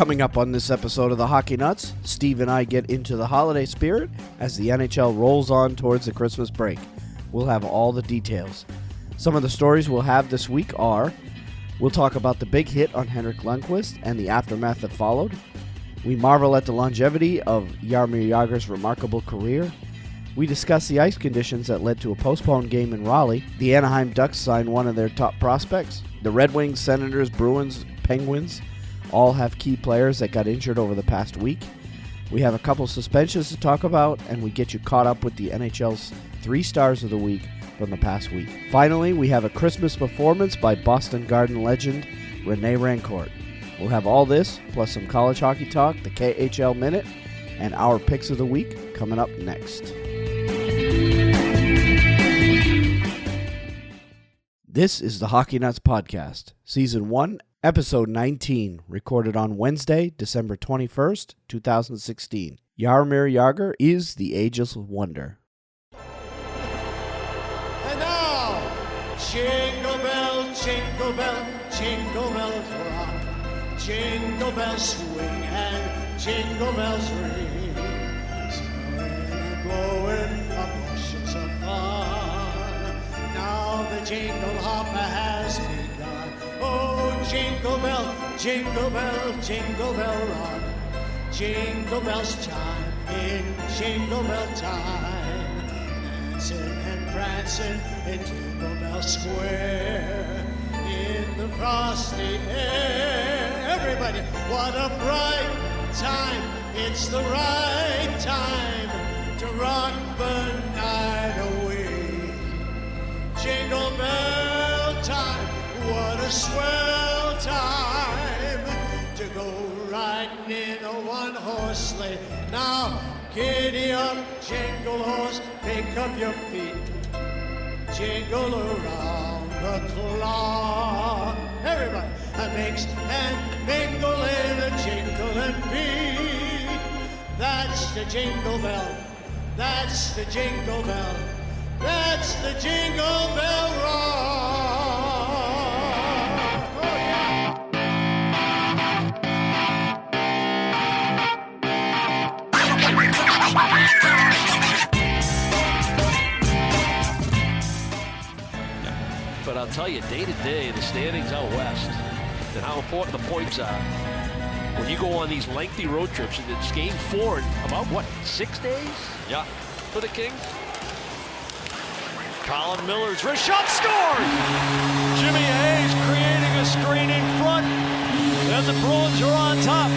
Coming up on this episode of the Hockey Nuts, Steve and I get into the holiday spirit as the NHL rolls on towards the Christmas break. We'll have all the details. Some of the stories we'll have this week are, we'll talk about the big hit on Henrik Lundqvist and the aftermath that followed. We marvel at the longevity of Jaromir Jagr's remarkable career. We discuss the ice conditions that led to a postponed game in Raleigh. The Anaheim Ducks signed one of their top prospects. The Red Wings, Senators, Bruins, Penguins all have key players that got injured over the past week. We have a couple suspensions to talk about, and we get you caught up with the NHL's 3 stars of the week from the past week. Finally, we have a Christmas performance by Boston Garden legend Rene Rancourt. We'll have all this, plus some college hockey talk, the KHL Minute, and our picks of the week coming up next. This is the Hockey Nuts Podcast, Season 1, Episode 19, recorded on Wednesday, December 21st, 2016. Jaromir Jagr is the ageless wonder. And now, jingle bell, jingle bell, jingle bells rock, jingle bells swing and jingle bells ring, snowing and blowing emotions of fun. Now the jingle hopper has begun. Oh, jingle bell, jingle bell, jingle bell rock. Jingle bells chime in Jingle Bell time. Dancing and prancing in Jingle Bell Square. In the frosty air. Everybody, what a bright time. It's the right time to rock the night away. Jingle bell time. What a swell time to go riding in a one-horse sleigh. Now, giddy up, jingle horse, pick up your feet. Jingle around the clock. Everybody, mix and mingle in a jingling beat. That's the jingle bell. That's the jingle bell. That's the jingle bell rock. But I'll tell you, day to day, the standings out west and how important the points are. When you go on these lengthy road trips, and it's game 4 in about, 6 days? Yeah. For the Kings? Colin Miller's wrist shot scored! Jimmy Hayes creating a screen in front, and the Bruins are on top.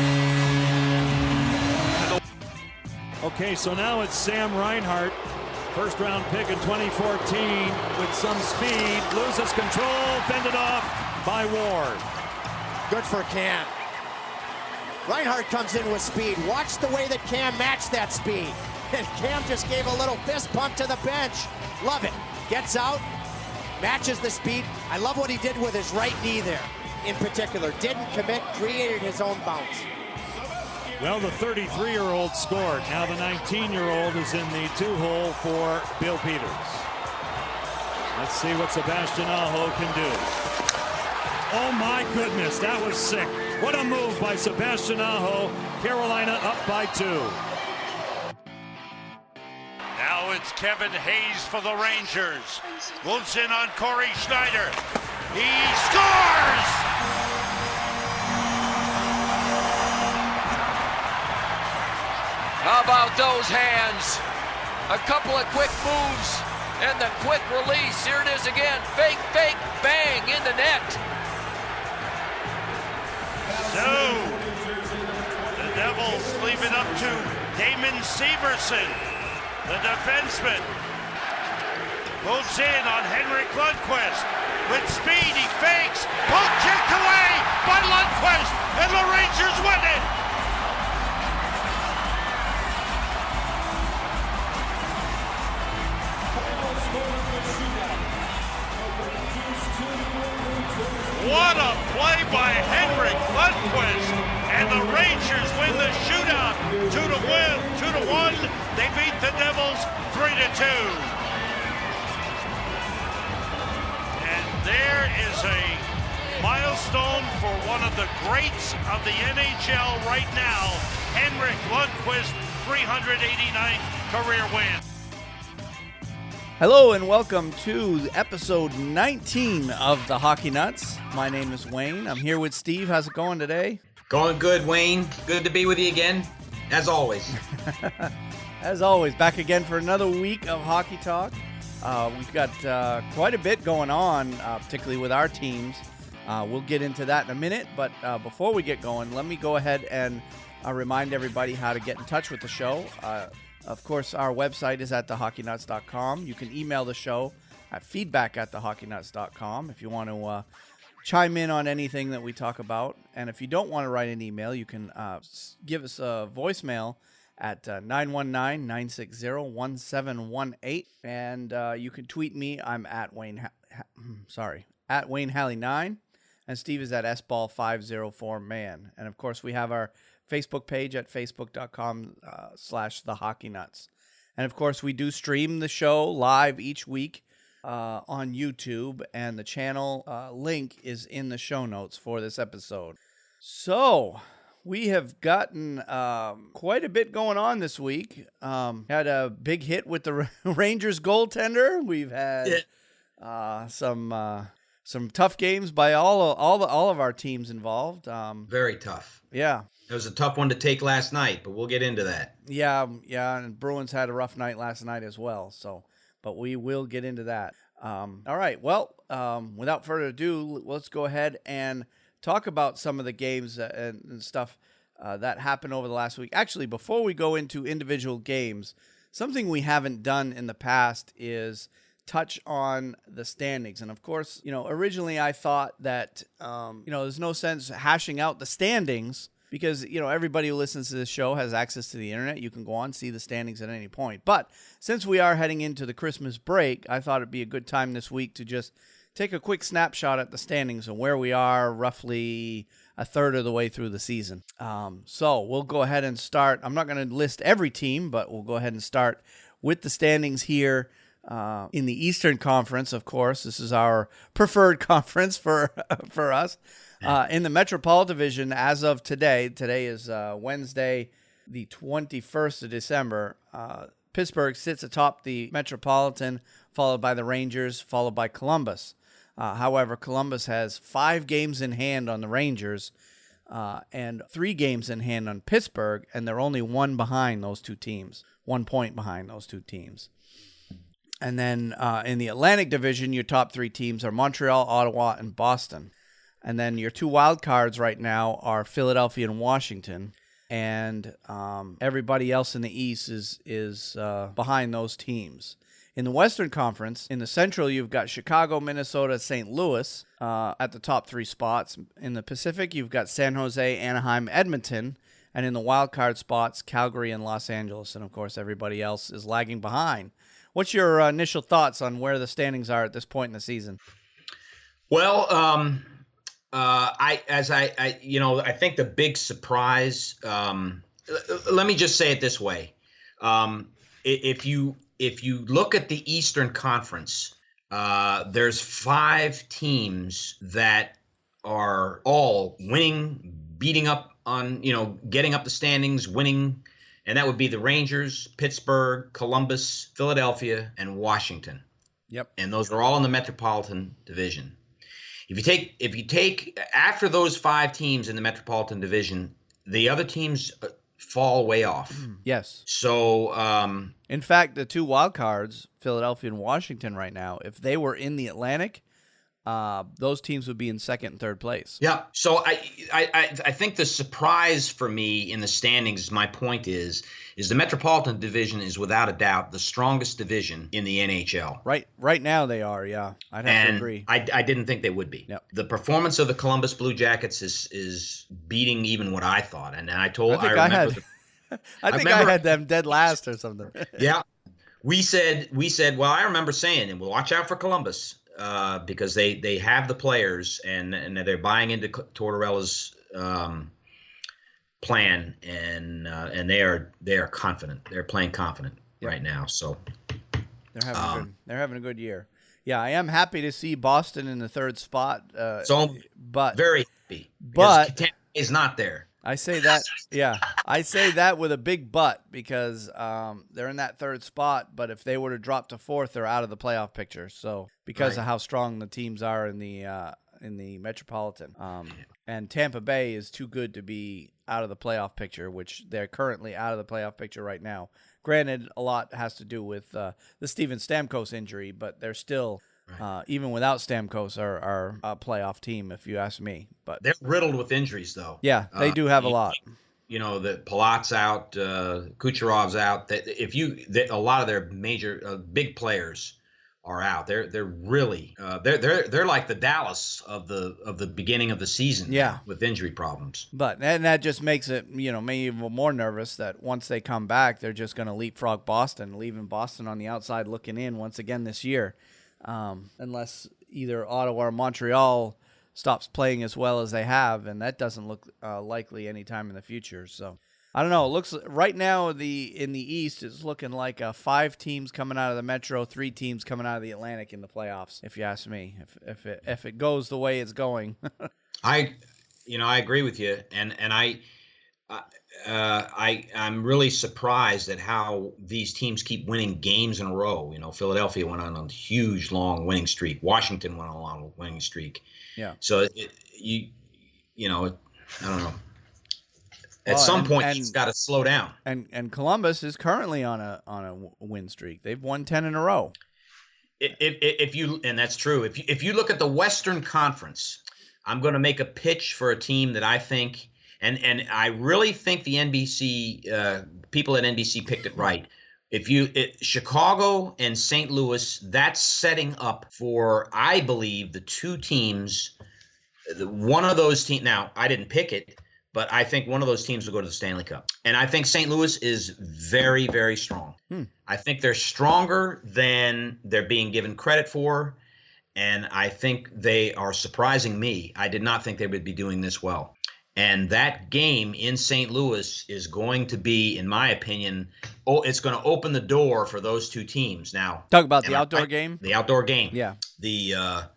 Okay, so now it's Sam Reinhart, first round pick in 2014 with some speed, loses control, fended off by Ward. Good for Cam. Reinhart comes in with speed. Watch the way that Cam matched that speed. And Cam just gave a little fist pump to the bench. Love it. Gets out, matches the speed. I love what he did with his right knee there in particular. Didn't commit, created his own bounce. Well, the 33-year-old scored. Now the 19-year-old is in the 2-hole for Bill Peters. Let's see what Sebastian Aho can do. Oh my goodness, that was sick. What a move by Sebastian Aho. Carolina up by 2. Now it's Kevin Hayes for the Rangers. Moves in on Corey Schneider. He scores! How about those hands? A couple of quick moves and the quick release. Here it is again. Fake, fake, bang in the net. So, the Devils leave it up to Damon Severson, the defenseman. Moves in on Henrik Lundqvist. With speed, he fakes. Poke checked away by Lundqvist, and the Rangers win it. What a play by Henrik Lundqvist, and the Rangers win the shootout 2-1. They beat the Devils 3-2. And there is a milestone for one of the greats of the NHL right now, Henrik Lundqvist, 389th career win. Hello and welcome to episode 19 of the Hockey Nuts. My name is Wayne. I'm here with Steve. How's it going today? Going good, Wayne. Good to be with you again, as always, back again for another week of hockey talk. We've got quite a bit going on, particularly with our teams. We'll get into that in a minute, but before we get going, let me go ahead and remind everybody how to get in touch with the show. Of course, our website is at thehockeynuts.com. You can email the show at feedback@thehockeynuts.com if you want to chime in on anything that we talk about. And if you don't want to write an email, you can give us a voicemail at 919-960-1718. And you can tweet me. I'm at Wayne Halley9. And Steve is at sball504man. And of course, we have our Facebook page at facebook.com/thehockeynuts. And of course, we do stream the show live each week on YouTube, and the channel link is in the show notes for this episode. So we have gotten quite a bit going on this week. Had a big hit with the Rangers goaltender. We've had some tough games by all of our teams involved. Very tough. Yeah. It was a tough one to take last night, but we'll get into that. Yeah, and Bruins had a rough night last night as well, but we will get into that. All right, well, without further ado, let's go ahead and talk about some of the games and stuff that happened over the last week. Actually, before we go into individual games, something we haven't done in the past is touch on the standings. And of course, originally I thought that, there's no sense hashing out the standings because, everybody who listens to this show has access to the internet. You can go on, see the standings at any point. But since we are heading into the Christmas break, I thought it'd be a good time this week to just take a quick snapshot at the standings and where we are roughly a third of the way through the season. So we'll go ahead and start. I'm not going to list every team, but we'll go ahead and start with the standings here in the Eastern Conference. Of course, this is our preferred conference for us. In the Metropolitan Division, as of today is Wednesday, the 21st of December, Pittsburgh sits atop the Metropolitan, followed by the Rangers, followed by Columbus. However, Columbus has 5 games in hand on the Rangers and 3 games in hand on Pittsburgh, and they're only 1 behind those two teams, 1 point behind those two teams. And then in the Atlantic Division, your top 3 teams are Montreal, Ottawa, and Boston. And then your 2 wild cards right now are Philadelphia and Washington. And everybody else in the East is behind those teams. In the Western Conference, in the Central, you've got Chicago, Minnesota, St. Louis at the top 3 spots. In the Pacific, you've got San Jose, Anaheim, Edmonton. And in the wild card spots, Calgary and Los Angeles. And, of course, everybody else is lagging behind. What's your initial thoughts on where the standings are at this point in the season? Well, I think the big surprise. Let me just say it this way: if you look at the Eastern Conference, there's 5 teams that are all winning, beating up on, getting up the standings, winning. And that would be the Rangers, Pittsburgh, Columbus, Philadelphia, and Washington. Yep. And those are all in the Metropolitan Division. If you take after those 5 teams in the Metropolitan Division, the other teams fall way off. Yes. So, in fact, the 2 wild cards, Philadelphia and Washington, right now, if they were in the Atlantic, those teams would be in second and third place. Yeah. So I think the surprise for me in the standings, my point is the Metropolitan Division is without a doubt the strongest division in the NHL. Right now they are, yeah. I'd have to agree. I didn't think they would be. Yep. The performance of the Columbus Blue Jackets is beating even what I thought. And I had them dead last or something. Yeah. We said, well, I remember saying, and we'll watch out for Columbus. Because they have the players and they're buying into Tortorella's plan and they are confident. They're playing confident right now. So they're having a good year. Yeah, I am happy to see Boston in the third spot. So but very happy. But Tampa is not there. I say that, yeah, I say that with a big but because they're in that third spot. But if they were to drop to fourth, they're out of the playoff picture. So because of how strong the teams are in the Metropolitan, and Tampa Bay is too good to be out of the playoff picture, which they're currently out of the playoff picture right now. Granted, a lot has to do with the Steven Stamkos injury, but they're still, even without Stamkos, are a playoff team, if you ask me. But they're riddled with injuries, though. Yeah, they do have a lot. You know, the Palat's out, Kucherov's out. A lot of their major big players are out. They're really they're like the Dallas of the beginning of the season. Yeah, with injury problems. And that just makes it maybe even more nervous that once they come back, they're just going to leapfrog Boston, leaving Boston on the outside looking in once again this year, unless either Ottawa or Montreal stops playing as well as they have, and that doesn't look likely anytime in the future. So I don't know. It looks right now in the East, it's looking like 5 teams coming out of the Metro, 3 teams coming out of the Atlantic in the playoffs. If you ask me, if it goes the way it's going, I agree with you, and I'm really surprised at how these teams keep winning games in a row. You know, Philadelphia went on a huge long winning streak. Washington went on a long winning streak. Yeah. So I don't know. At some point, he's got to slow down. And Columbus is currently on a win streak. They've won 10 in a row. And that's true. If you look at the Western Conference, I'm going to make a pitch for a team that I think, and I really think the NBC people at NBC picked it right. Chicago and St. Louis, that's setting up for, I believe, the 2 teams. One of those teams. Now, I didn't pick it, but I think one of those teams will go to the Stanley Cup. And I think St. Louis is very, very strong. I think they're stronger than they're being given credit for. And I think they are surprising me. I did not think they would be doing this well. And that game in St. Louis is going to be, in my opinion, it's going to open the door for those 2 teams. Now, talk about the outdoor game. The outdoor game. Yeah. The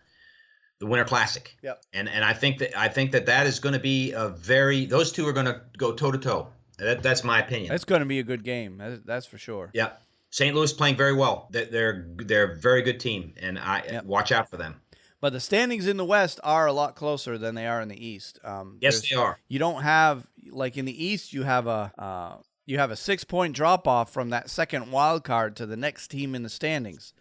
Winter Classic. Yep. And I think that is going to be those 2 are going to go toe to toe. That's my opinion. It's going to be a good game. That's for sure. Yeah. St. Louis playing very well. They're a very good team, and watch out for them. But the standings in the West are a lot closer than they are in the East. Yes, they are. You don't have, like in the East, you have a 6-point drop off from that second wild card to the next team in the standings.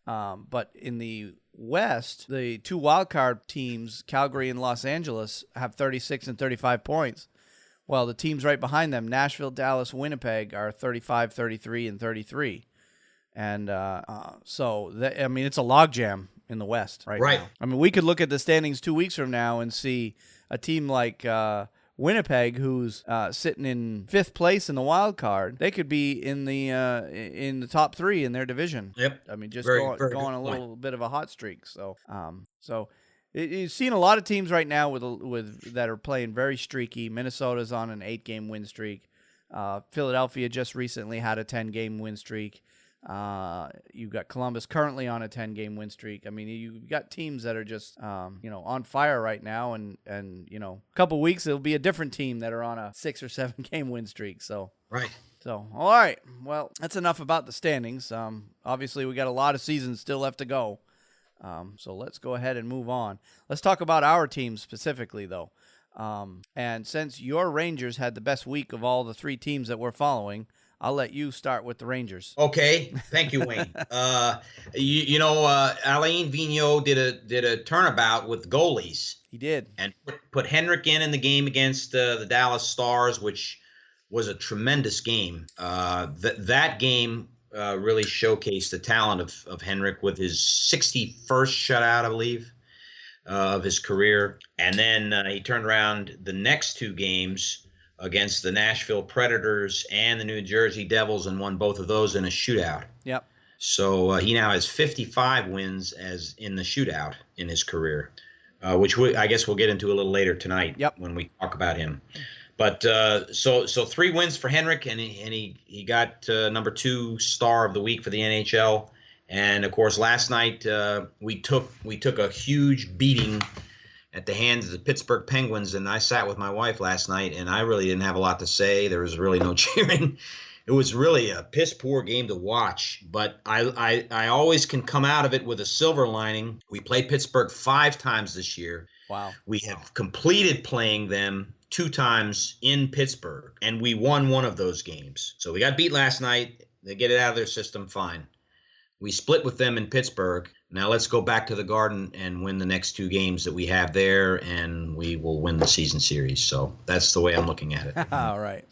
But in the West, the 2 wild card teams, Calgary and Los Angeles, have 36 and 35 points. Well, the teams right behind them, Nashville, Dallas, Winnipeg, are 35, 33, and 33. And it's a logjam in the West right now. I mean, we could look at the standings 2 weeks from now and see a team like Winnipeg, who's sitting in 5th place in the wild card. They could be in the top 3 in their division. Yep. I mean, just very going a little bit of a hot streak. So, you've seen a lot of teams right now with that are playing very streaky. Minnesota's on an 8-game win streak. Philadelphia just recently had a 10-game win streak. You've got Columbus currently on a 10-game win streak. I mean, you've got teams that are just, on fire right now. And a couple weeks, it'll be a different team that are on a 6 or 7-game win streak. So, right. So, all right. Well, that's enough about the standings. Obviously, we got a lot of seasons still left to go. So let's go ahead and move on. Let's talk about our team specifically, though. And since your Rangers had the best week of all the 3 teams that we're following, I'll let you start with the Rangers. Okay, thank you, Wayne. Alain Vigneault did a turnabout with goalies. He did, and put Henrik in the game against the Dallas Stars, which was a tremendous game. That game really showcased the talent of Henrik with his 61st shutout, I believe, of his career. And then he turned around the next 2 games against the Nashville Predators and the New Jersey Devils and won both of those in a shootout. Yep. So he now has 55 wins as in the shootout in his career, which I guess we'll get into a little later tonight. Yep. When we talk about him. But so 3 wins for Henrik, and he got number 2 star of the week for the NHL, And of course, last night we took a huge beating at the hands of the Pittsburgh Penguins, and I sat with my wife last night, and I really didn't have a lot to say. There was really no cheering. It was really a piss poor game to watch, but I always can come out of it with a silver lining. We played Pittsburgh 5 times this year. Wow. We have completed playing them 2 times in Pittsburgh, and we won one of those games. So we got beat last night. They get it out of their system, fine. We split with them in Pittsburgh. Now let's go back to the Garden and win the next 2 games that we have there, and we will win the season series. So that's the way I'm looking at it. All right.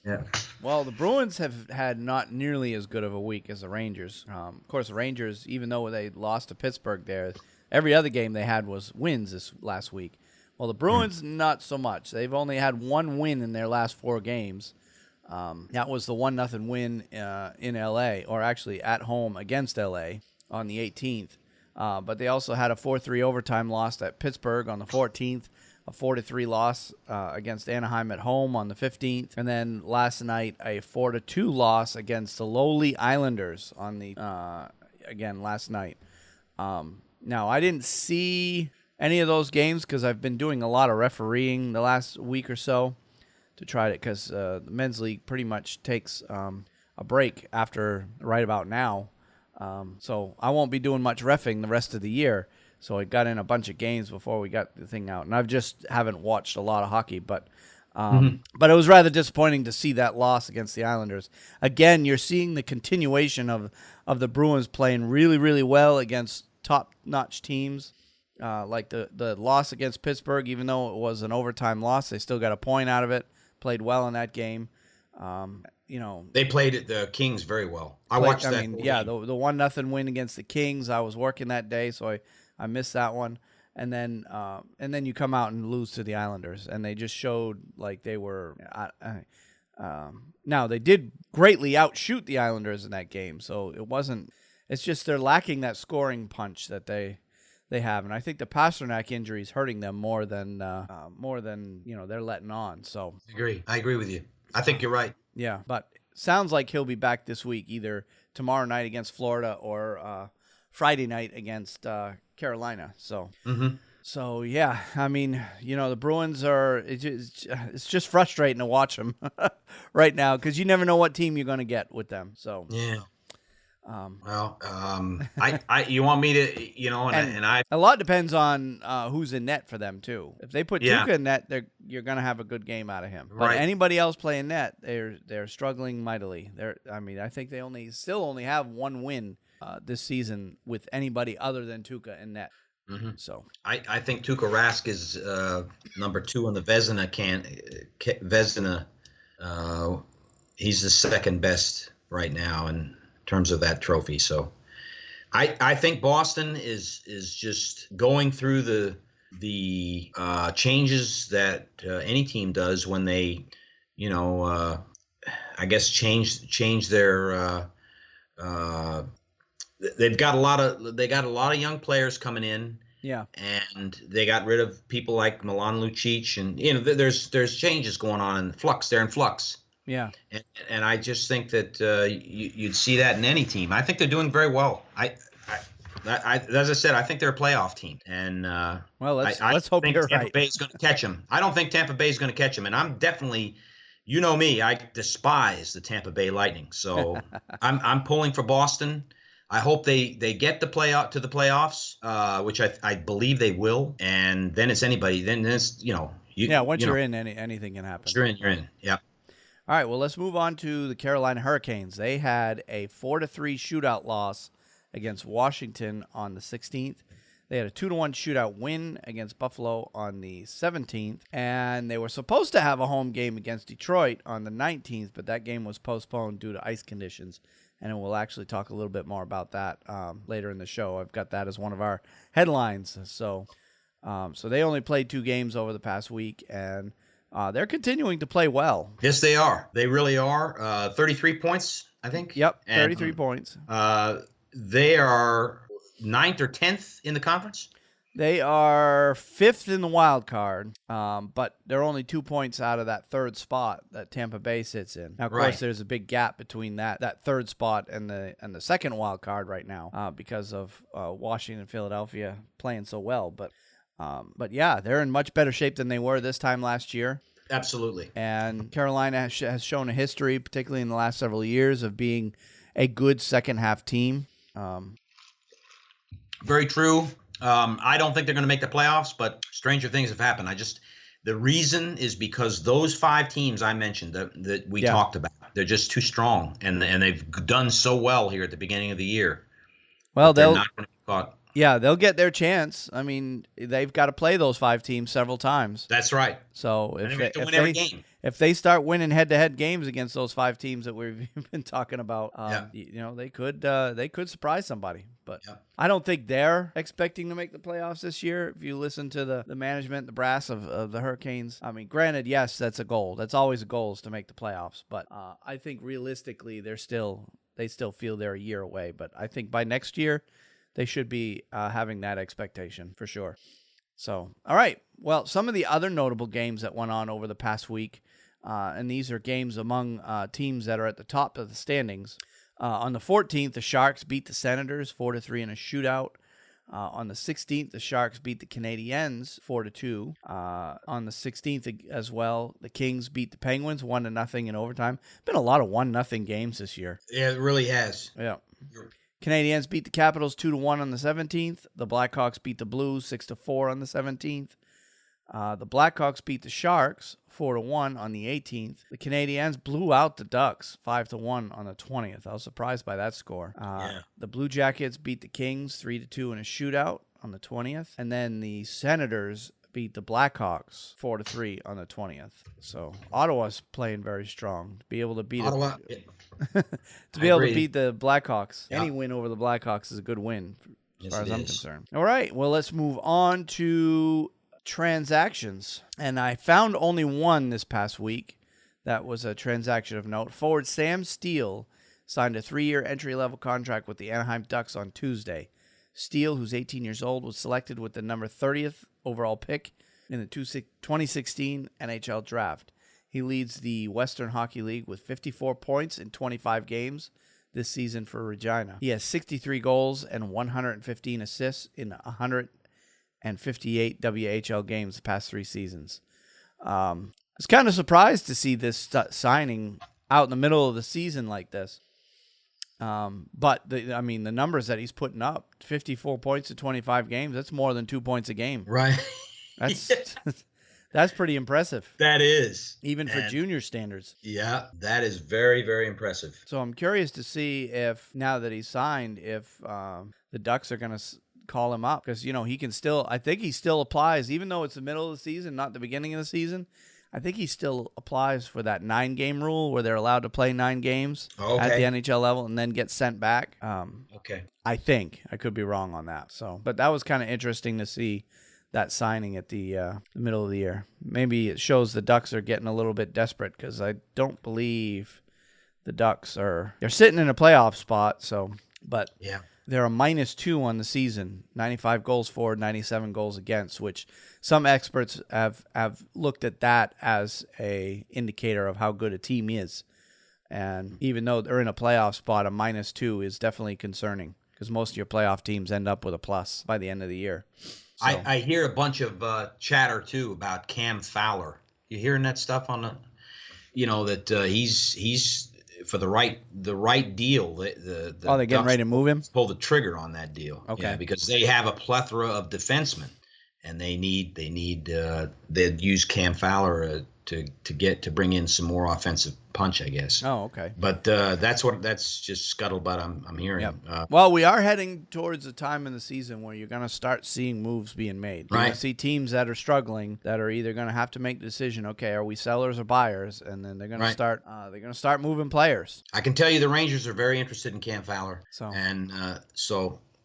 Yeah. Well, the Bruins have had not nearly as good of a week as the Rangers. Of course, the Rangers, even though they lost to Pittsburgh there, every other game they had was wins this last week. Well, the Bruins, not so much. They've only had 1 win in their last 4 games. That was the 1-0 win in L.A., or actually at home against L.A. on the 18th. But they also had a 4-3 overtime loss at Pittsburgh on the 14th, a 4-3 loss against Anaheim at home on the 15th, and then last night a 4-2 loss against the lowly Islanders on the again last night. Now, I didn't see any of those games because I've been doing a lot of refereeing the last week or so to try to, because the men's league pretty much takes a break after right about now. So I won't be doing much reffing the rest of the year. So I got in a bunch of games before we got the thing out, and I've just haven't watched a lot of hockey. But but it was rather disappointing to see that loss against the Islanders. Again, you're seeing the continuation of the Bruins playing really, really well against top-notch teams. Like the loss against Pittsburgh, even though it was an overtime loss, they still got a point out of it. Played well in that game. They played the Kings very well. I watched that. The 1-0 win against the Kings. I was working that day, so I missed that one. And then you come out and lose to the Islanders, and they just showed like they were. Now they did greatly outshoot the Islanders in that game, so it wasn't. It's just they're lacking that scoring punch that they have, and I think the Pasternak injury is hurting them more than they're letting on. So I agree with you. I think you're right. Yeah, but sounds like he'll be back this week, either tomorrow night against Florida or Friday night against Carolina. So, So yeah, I mean, the Bruins are. It's just frustrating to watch them right now because you never know what team you're going to get with them. So yeah. You want me to, and I. A lot depends on who's in net for them too. If they put Tuukka in net, you're going to have a good game out of him. But anybody else playing net, they're struggling mightily. I think they still only have 1 win this season with anybody other than Tuukka in net. Mm-hmm. So I think Tuukka Rask is number 2 on the Vezina Vezina. He's the second best right now in terms of that trophy. So I think Boston is just going through the changes that any team does when they, I guess change their they got a lot of young players coming in. Yeah. And they got rid of people like Milan Lucic, and there's changes going on in flux. They're in flux. Yeah. And I just think that you'd see that in any team. I think they're doing very well. As I said, I think they're a playoff team. And let's hope you're right. Tampa Bay is going to catch them. I don't think Tampa Bay is going to catch them, and I'm definitely, me, I despise the Tampa Bay Lightning. So I'm pulling for Boston. I hope they get to the playoffs, which I believe they will. And then it's anybody. Then it's once you're in, anything can happen. You're in. Yeah. All right, well, let's move on to the Carolina Hurricanes. They had a 4-3 shootout loss against Washington on the 16th. They had a 2-1 shootout win against Buffalo on the 17th. And they were supposed to have a home game against Detroit on the 19th, but that game was postponed due to ice conditions. And we'll actually talk a little bit more about that later in the show. I've got that as one of our headlines. So they only played 2 games over the past week, and they're continuing to play well. Yes, they are. They really are. 33 points, I think. Yep, 33 points. They are 9th or 10th in the conference. They are 5th in the wild card, but they're only 2 points out of that 3rd spot that Tampa Bay sits in. Now, of course, there's a big gap between that 3rd spot and the 2nd wild card right now because of Washington and Philadelphia playing so well. But yeah, they're in much better shape than they were this time last year. Absolutely. And Carolina has shown a history, particularly in the last several years, of being a good second-half team. Very true. I don't think they're going to make the playoffs, but stranger things have happened. The reason is because those 5 teams I mentioned that we talked about, they're just too strong, and they've done so well here at the beginning of the year. Well, they're not going to be caught. Yeah, they'll get their chance. I mean, they've got to play those 5 teams several times. That's right. So if they start winning head-to-head games against those 5 teams that we've been talking about, they could surprise somebody. But I don't think they're expecting to make the playoffs this year. If you listen to the management, the brass of the Hurricanes, I mean, granted, yes, that's a goal. That's always a goal, is to make the playoffs. But I think realistically, they still feel they're a year away. But I think by next year, they should be having that expectation for sure. So, all right. Well, some of the other notable games that went on over the past week, and these are games among teams that are at the top of the standings. On the 14th, the Sharks beat the Senators 4-3 in a shootout. On the 16th, the Sharks beat the Canadiens 4-2. On the 16th as well, the Kings beat the Penguins 1-0 in overtime. Been a lot of 1-0 games this year. Yeah, it really has. Yeah. Canadiens beat the Capitals 2-1 on the 17th. The Blackhawks beat the Blues 6-4 on the 17th. The Blackhawks beat the Sharks 4-1 on the 18th. The Canadiens blew out the Ducks 5-1 on the 20th. I was surprised by that score. The BlueJackets beat the Kings 3-2 in a shootout on the 20th. And then the Senators beat the Blackhawks 4-3 on the 20th. So Ottawa's playing very strong. To be able to beat Ottawa. to be able to beat the Blackhawks. Any win over the Blackhawks is a good win as far as I'm concerned. All right, well, let's move on to transactions. And I found only one this past week that was a transaction of note. Forward Sam Steele signed a 3-year entry-level contract with the Anaheim Ducks on Tuesday. Steele, who's 18 years old, was selected with the number 30th overall pick in the 2016 NHL Draft. He leads the Western Hockey League with 54 points in 25 games this season for Regina. He has 63 goals and 115 assists in 158 WHL games the past 3 seasons. I was kind of surprised to see this signing out in the middle of the season like this. But the numbers that he's putting up, 54 points in 25 games, that's more than 2 points a game. Right. That's pretty impressive. That is. Even for junior standards. Yeah, that is very, very impressive. So I'm curious to see if, now that he's signed, if the Ducks are going to call him up. Because, he can still, I think he still applies, even though it's the middle of the season, not the beginning of the season. I think he still applies for that 9-game rule where they're allowed to play 9 games at the NHL level and then get sent back. Okay. I think. I could be wrong on that. But that was kind of interesting to see that signing at the middle of the year. Maybe it shows the Ducks are getting a little bit desperate because I don't believe the Ducks they're sitting in a playoff spot. But they're a -2 on the season, 95 goals for, 97 goals against, which some experts have looked at that as a indicator of how good a team is. And even though they're in a playoff spot, a -2 is definitely concerning because most of your playoff teams end up with a plus by the end of the year. So. I hear a bunch of chatter too about Cam Fowler. You hearing that stuff on the, that he's for the right deal. They're getting ready to move him? Pull the trigger on that deal. Okay, because they have a plethora of defensemen, and they'd use Cam Fowler to bring in some more offensive punch, I guess. Oh, okay. But that's just scuttlebutt I'm hearing. Yep. Well, we are heading towards the time in the season where you're going to start seeing moves being made. You're going to see teams that are struggling that are either going to have to make the decision, okay, are we sellers or buyers? And then they're going to start moving players. I can tell you the Rangers are very interested in Cam Fowler. So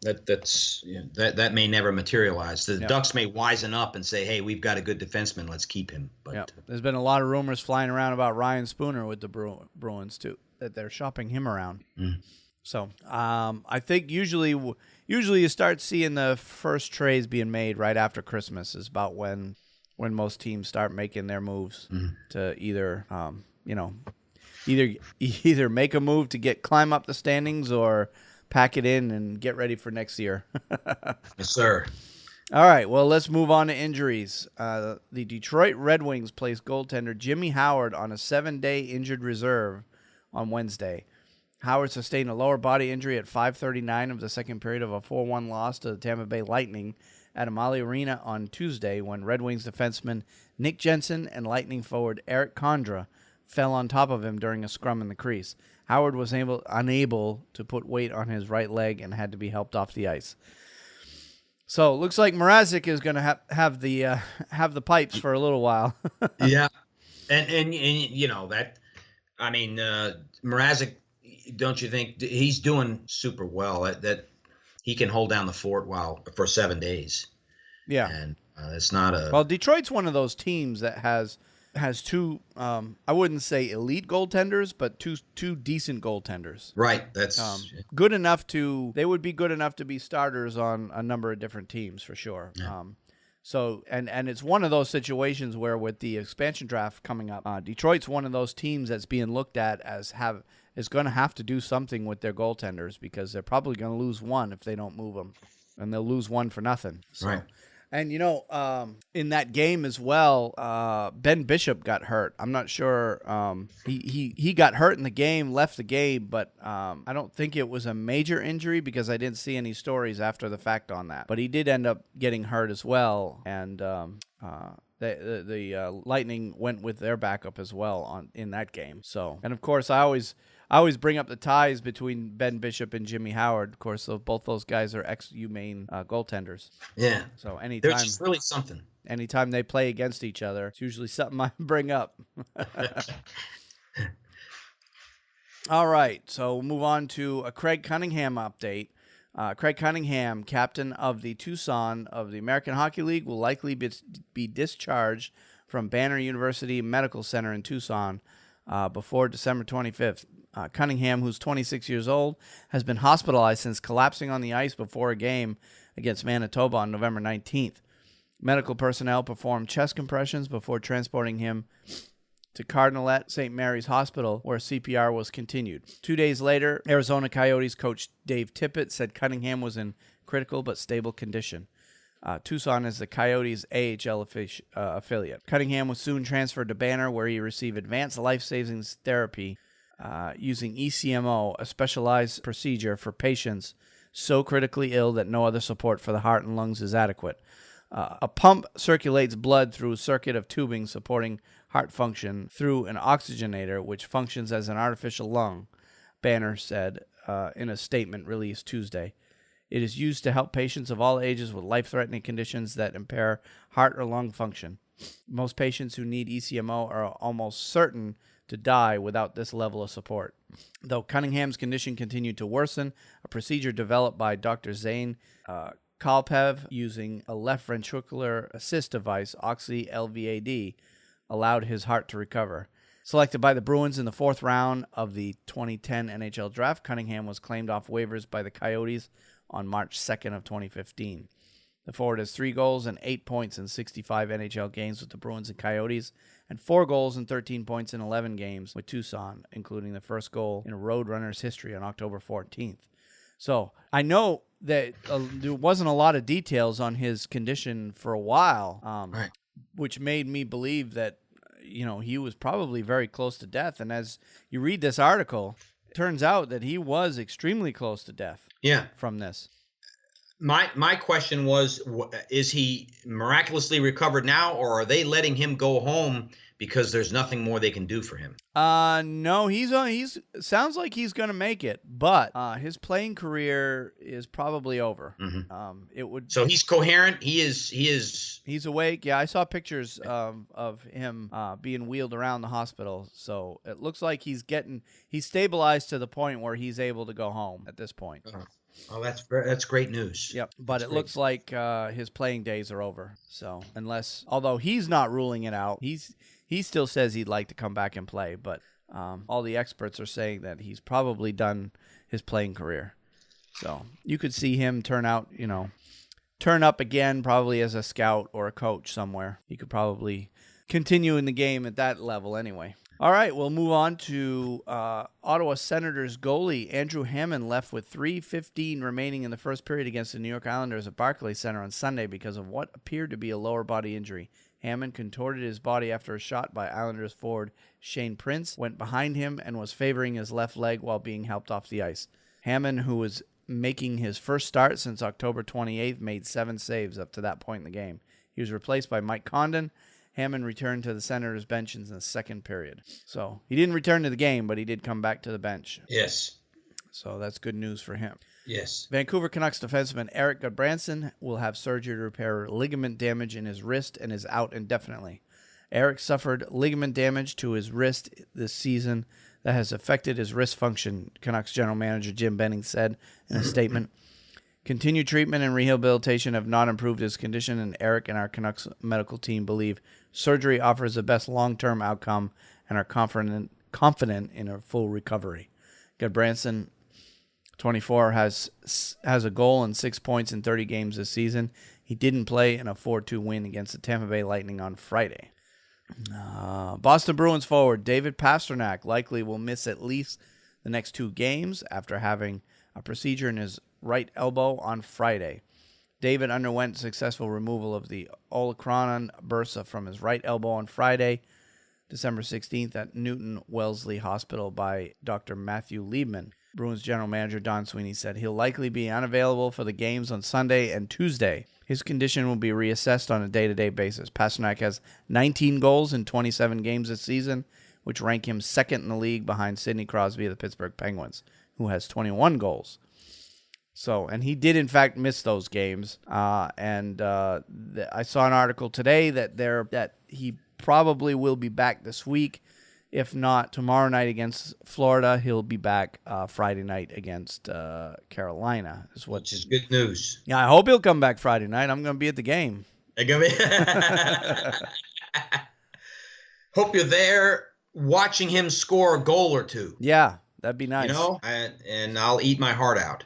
that may never materialize. The Ducks may wisen up and say, hey, we've got a good defenseman, let's keep him. But there's been a lot of rumors flying around about Ryan Spooner with the Bruins too, that they're shopping him around. So I think usually usually you start seeing the first trades being made right after Christmas is about when most teams start making their moves to either, either make a move to climb up the standings or pack it in and get ready for next year. Yes, sir. All right, well, let's move on to injuries. The Detroit Red Wings placed goaltender Jimmy Howard on a 7-day injured reserve on Wednesday. Howard sustained a lower body injury at 5:39 of the second period of a 4-1 loss to the Tampa Bay Lightning at Amalie Arena on Tuesday when Red Wings defenseman Nick Jensen and Lightning forward Eric Condra fell on top of him during a scrum in the crease. Howard was unable to put weight on his right leg and had to be helped off the ice. So it looks like Mrazek is going to have the pipes for a little while. Yeah, and that. I mean, Mrazek, don't you think he's doing super well? That he can hold down the fort for 7 days. Yeah, and it's not a. Well, Detroit's one of those teams that has two. I wouldn't say elite goaltenders, but two decent goaltenders. Right. That's good enough to. They would be good enough to be starters on a number of different teams for sure. Yeah. So and it's one of those situations where with the expansion draft coming up, Detroit's one of those teams that's being looked at as is going to have to do something with their goaltenders because they're probably going to lose one if they don't move them, and they'll lose one for nothing. So. Right. And, in that game as well, Ben Bishop got hurt. I'm not sure. He got hurt in the game, left the game, but I don't think it was a major injury because I didn't see any stories after the fact on that. But he did end up getting hurt as well, and the Lightning went with their backup as well in that game. So, and of course, I always bring up the ties between Ben Bishop and Jimmy Howard. Of course, both those guys are ex-UMaine goaltenders. Yeah. So anytime there's just really something. Anytime they play against each other, it's usually something I bring up. All right, so we'll move on to a Craig Cunningham update. Craig Cunningham, captain of the Tucson of the American Hockey League, will likely be discharged from Banner University Medical Center in Tucson before December 25th. Cunningham, who's 26 years old, has been hospitalized since collapsing on the ice before a game against Manitoba on November 19th. Medical personnel performed chest compressions before transporting him to Cardinalette St. Mary's Hospital, where CPR was continued. 2 days later, Arizona Coyotes coach Dave Tippett said Cunningham was in critical but stable condition. Tucson is the Coyotes' AHL affiliate. Cunningham was soon transferred to Banner, where he received advanced life-saving therapy using ECMO, a specialized procedure for patients so critically ill that no other support for the heart and lungs is adequate. A pump circulates blood through a circuit of tubing supporting heart function through an oxygenator, which functions as an artificial lung, Banner said in a statement released Tuesday. It is used to help patients of all ages with life-threatening conditions that impair heart or lung function. Most patients who need ECMO are almost certain to die without this level of support. Though Cunningham's condition continued to worsen, a procedure developed by Dr. Zane Kalpev using a left ventricular assist device, Oxy-LVAD, allowed his heart to recover. Selected by the Bruins in the fourth round of the 2010 NHL Draft, Cunningham was claimed off waivers by the Coyotes on March 2nd of 2015. The forward has 3 goals and 8 points in 65 NHL games with the Bruins and Coyotes, and 4 goals and 13 points in 11 games with Tucson, including the first goal in Roadrunners history on October 14th. So I know that there wasn't a lot of details on his condition for a while, right, which made me believe that he was probably very close to death. And as you read this article, it turns out that he was extremely close to death. Yeah, from this. My question was, is he miraculously recovered now, or are they letting him go home because there's nothing more they can do for him? No, he's sounds like he's going to make it, but his playing career is probably over. Mm-hmm. So he's coherent. He's awake. Yeah, I saw pictures of him being wheeled around the hospital. So it looks like he's stabilized to the point where he's able to go home at this point. Oh, that's great news. Yep, but it looks like his playing days are over. So although he's not ruling it out, he still says he'd like to come back and play. But all the experts are saying that he's probably done his playing career. So you could see him turn up again, probably as a scout or a coach somewhere. He could probably continue in the game at that level anyway. All right, we'll move on to Ottawa Senators goalie Andrew Hammond left with 3:15 remaining in the first period against the New York Islanders at Barclays Center on Sunday because of what appeared to be a lower body injury. Hammond contorted his body after a shot by Islanders forward Shane Prince, went behind him and was favoring his left leg while being helped off the ice. Hammond, who was making his first start since October 28th, made 7 saves up to that point in the game. He was replaced by Mike Condon. Hammond returned to the Senators' bench in the second period. So he didn't return to the game, but he did come back to the bench. Yes. So that's good news for him. Yes. Vancouver Canucks defenseman Erik Gudbranson will have surgery to repair ligament damage in his wrist and is out indefinitely. Erik suffered ligament damage to his wrist this season that has affected his wrist function, Canucks general manager Jim Benning said in a statement. Continued treatment and rehabilitation have not improved his condition, and Erik and our Canucks medical team believe surgery offers the best long-term outcome and are confident in a full recovery. Gudbranson, 24, has a goal and 6 points in 30 games this season. He didn't play in a 4-2 win against the Tampa Bay Lightning on Friday. Boston Bruins forward David Pastrnak likely will miss at least the next 2 games after having a procedure in his right elbow on Friday. David underwent successful removal of the olecranon bursa from his right elbow on Friday, December 16th at Newton Wellesley Hospital by Dr. Matthew Liebman. Bruins general manager Don Sweeney said he'll likely be unavailable for the games on Sunday and Tuesday. His condition will be reassessed on a day-to-day basis. Pastrnak has 19 goals in 27 games this season, which rank him second in the league behind Sidney Crosby of the Pittsburgh Penguins, who has 21 goals. So, and he did in fact miss those games. I saw an article today that he probably will be back this week. If not tomorrow night against Florida, he'll be back Friday night against Carolina. Which is good news. Yeah, I hope he'll come back Friday night. I'm going to be at the game. Hope you're there watching him score a goal or two. Yeah, that'd be nice. And I'll eat my heart out.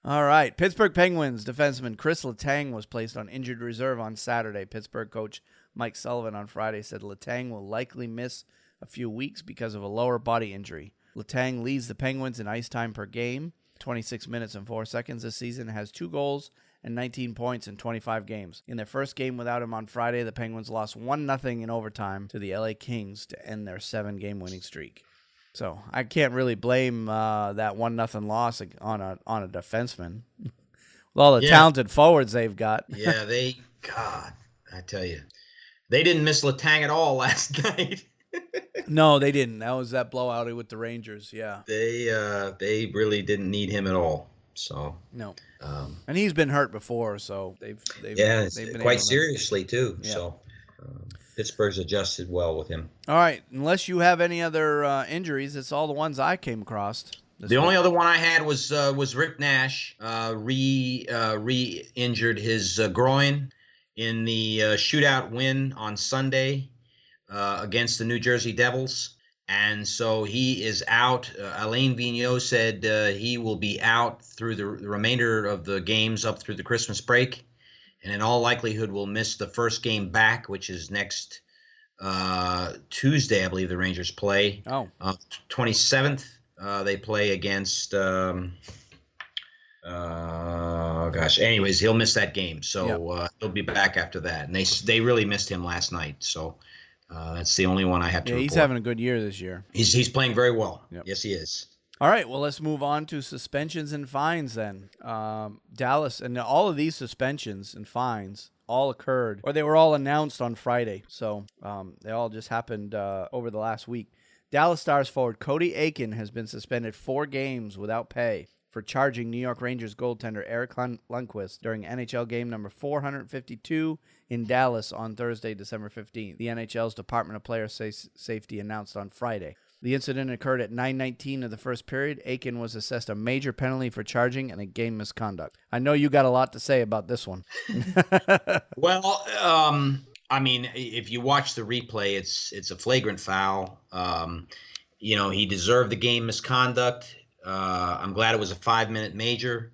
All right. Pittsburgh Penguins defenseman Chris Letang was placed on injured reserve on Saturday. Pittsburgh coach Mike Sullivan on Friday said Letang will likely miss a few weeks because of a lower body injury. Letang leads the Penguins in ice time per game, 26 minutes and 4 seconds this season, has 2 goals and 19 points in 25 games. In their first game without him on Friday, the Penguins lost 1-0 in overtime to the LA Kings to end their 7-game winning streak. So I can't really blame that 1-0 loss on a defenseman. With all the talented forwards they've got. Yeah, God, I tell you. They didn't miss Letang at all last night. No, they didn't. That was that blowout with the Rangers, yeah. They really didn't need him at all. So no. And he's been hurt before, so they've been quite seriously too. Yeah. So Pittsburgh's adjusted well with him. All right, unless you have any other injuries, it's all the ones I came across. The only other one I had was Rick Nash re-injured his groin in the shootout win on Sunday against the New Jersey Devils. And so he is out. Alain Vigneault said he will be out through the remainder of the games up through the Christmas break. And in all likelihood will miss the first game back, which is next Tuesday, I believe the Rangers play. 27th, they play against anyways, he'll miss that game. So he'll be back after that. And they really missed him last night. So that's the only one I have to report. He's having a good year this year. He's playing very well. Yep. Yes, he is. All right, well, let's move on to suspensions and fines then. Dallas, and all of these suspensions and fines all occurred, or they were all announced on Friday. So they all just happened over the last week. Dallas Stars forward Cody Aiken has been suspended 4 games without pay for charging New York Rangers goaltender Eric Lundqvist during NHL game number 452 in Dallas on Thursday, December 15th. The NHL's Department of Player Safety announced on Friday. The incident occurred at 9:19 of the first period. Aiken was assessed a major penalty for charging and a game misconduct. I know you got a lot to say about this one. Well, I mean, if you watch the replay, it's a flagrant foul. He deserved the game misconduct. I'm glad it was a 5-minute major.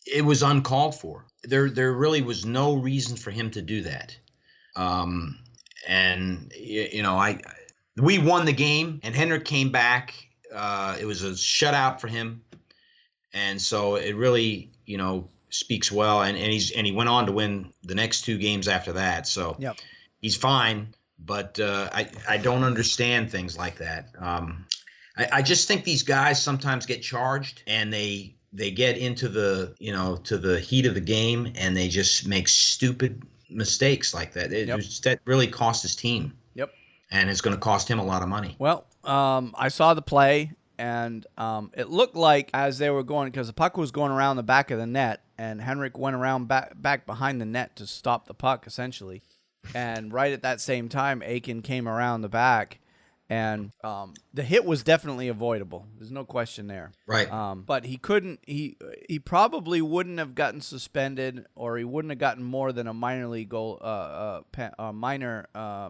It was uncalled for. There really was no reason for him to do that. And we won the game, and Henrik came back. It was a shutout for him, and so it really, speaks well. And he went on to win the next 2 games after that. So he's fine, but I don't understand things like that. I just think these guys sometimes get charged, and they get into the to the heat of the game, and they just make stupid mistakes like that. That really cost his team. Yep. And it's going to cost him a lot of money. Well, I saw the play, and it looked like as they were going, because the puck was going around the back of the net, and Henrik went around back behind the net to stop the puck, essentially. And right at that same time, Aiken came around the back, and the hit was definitely avoidable. There's no question there. Right. But he couldn't. He probably wouldn't have gotten suspended, or he wouldn't have gotten more than a minor league goal, minor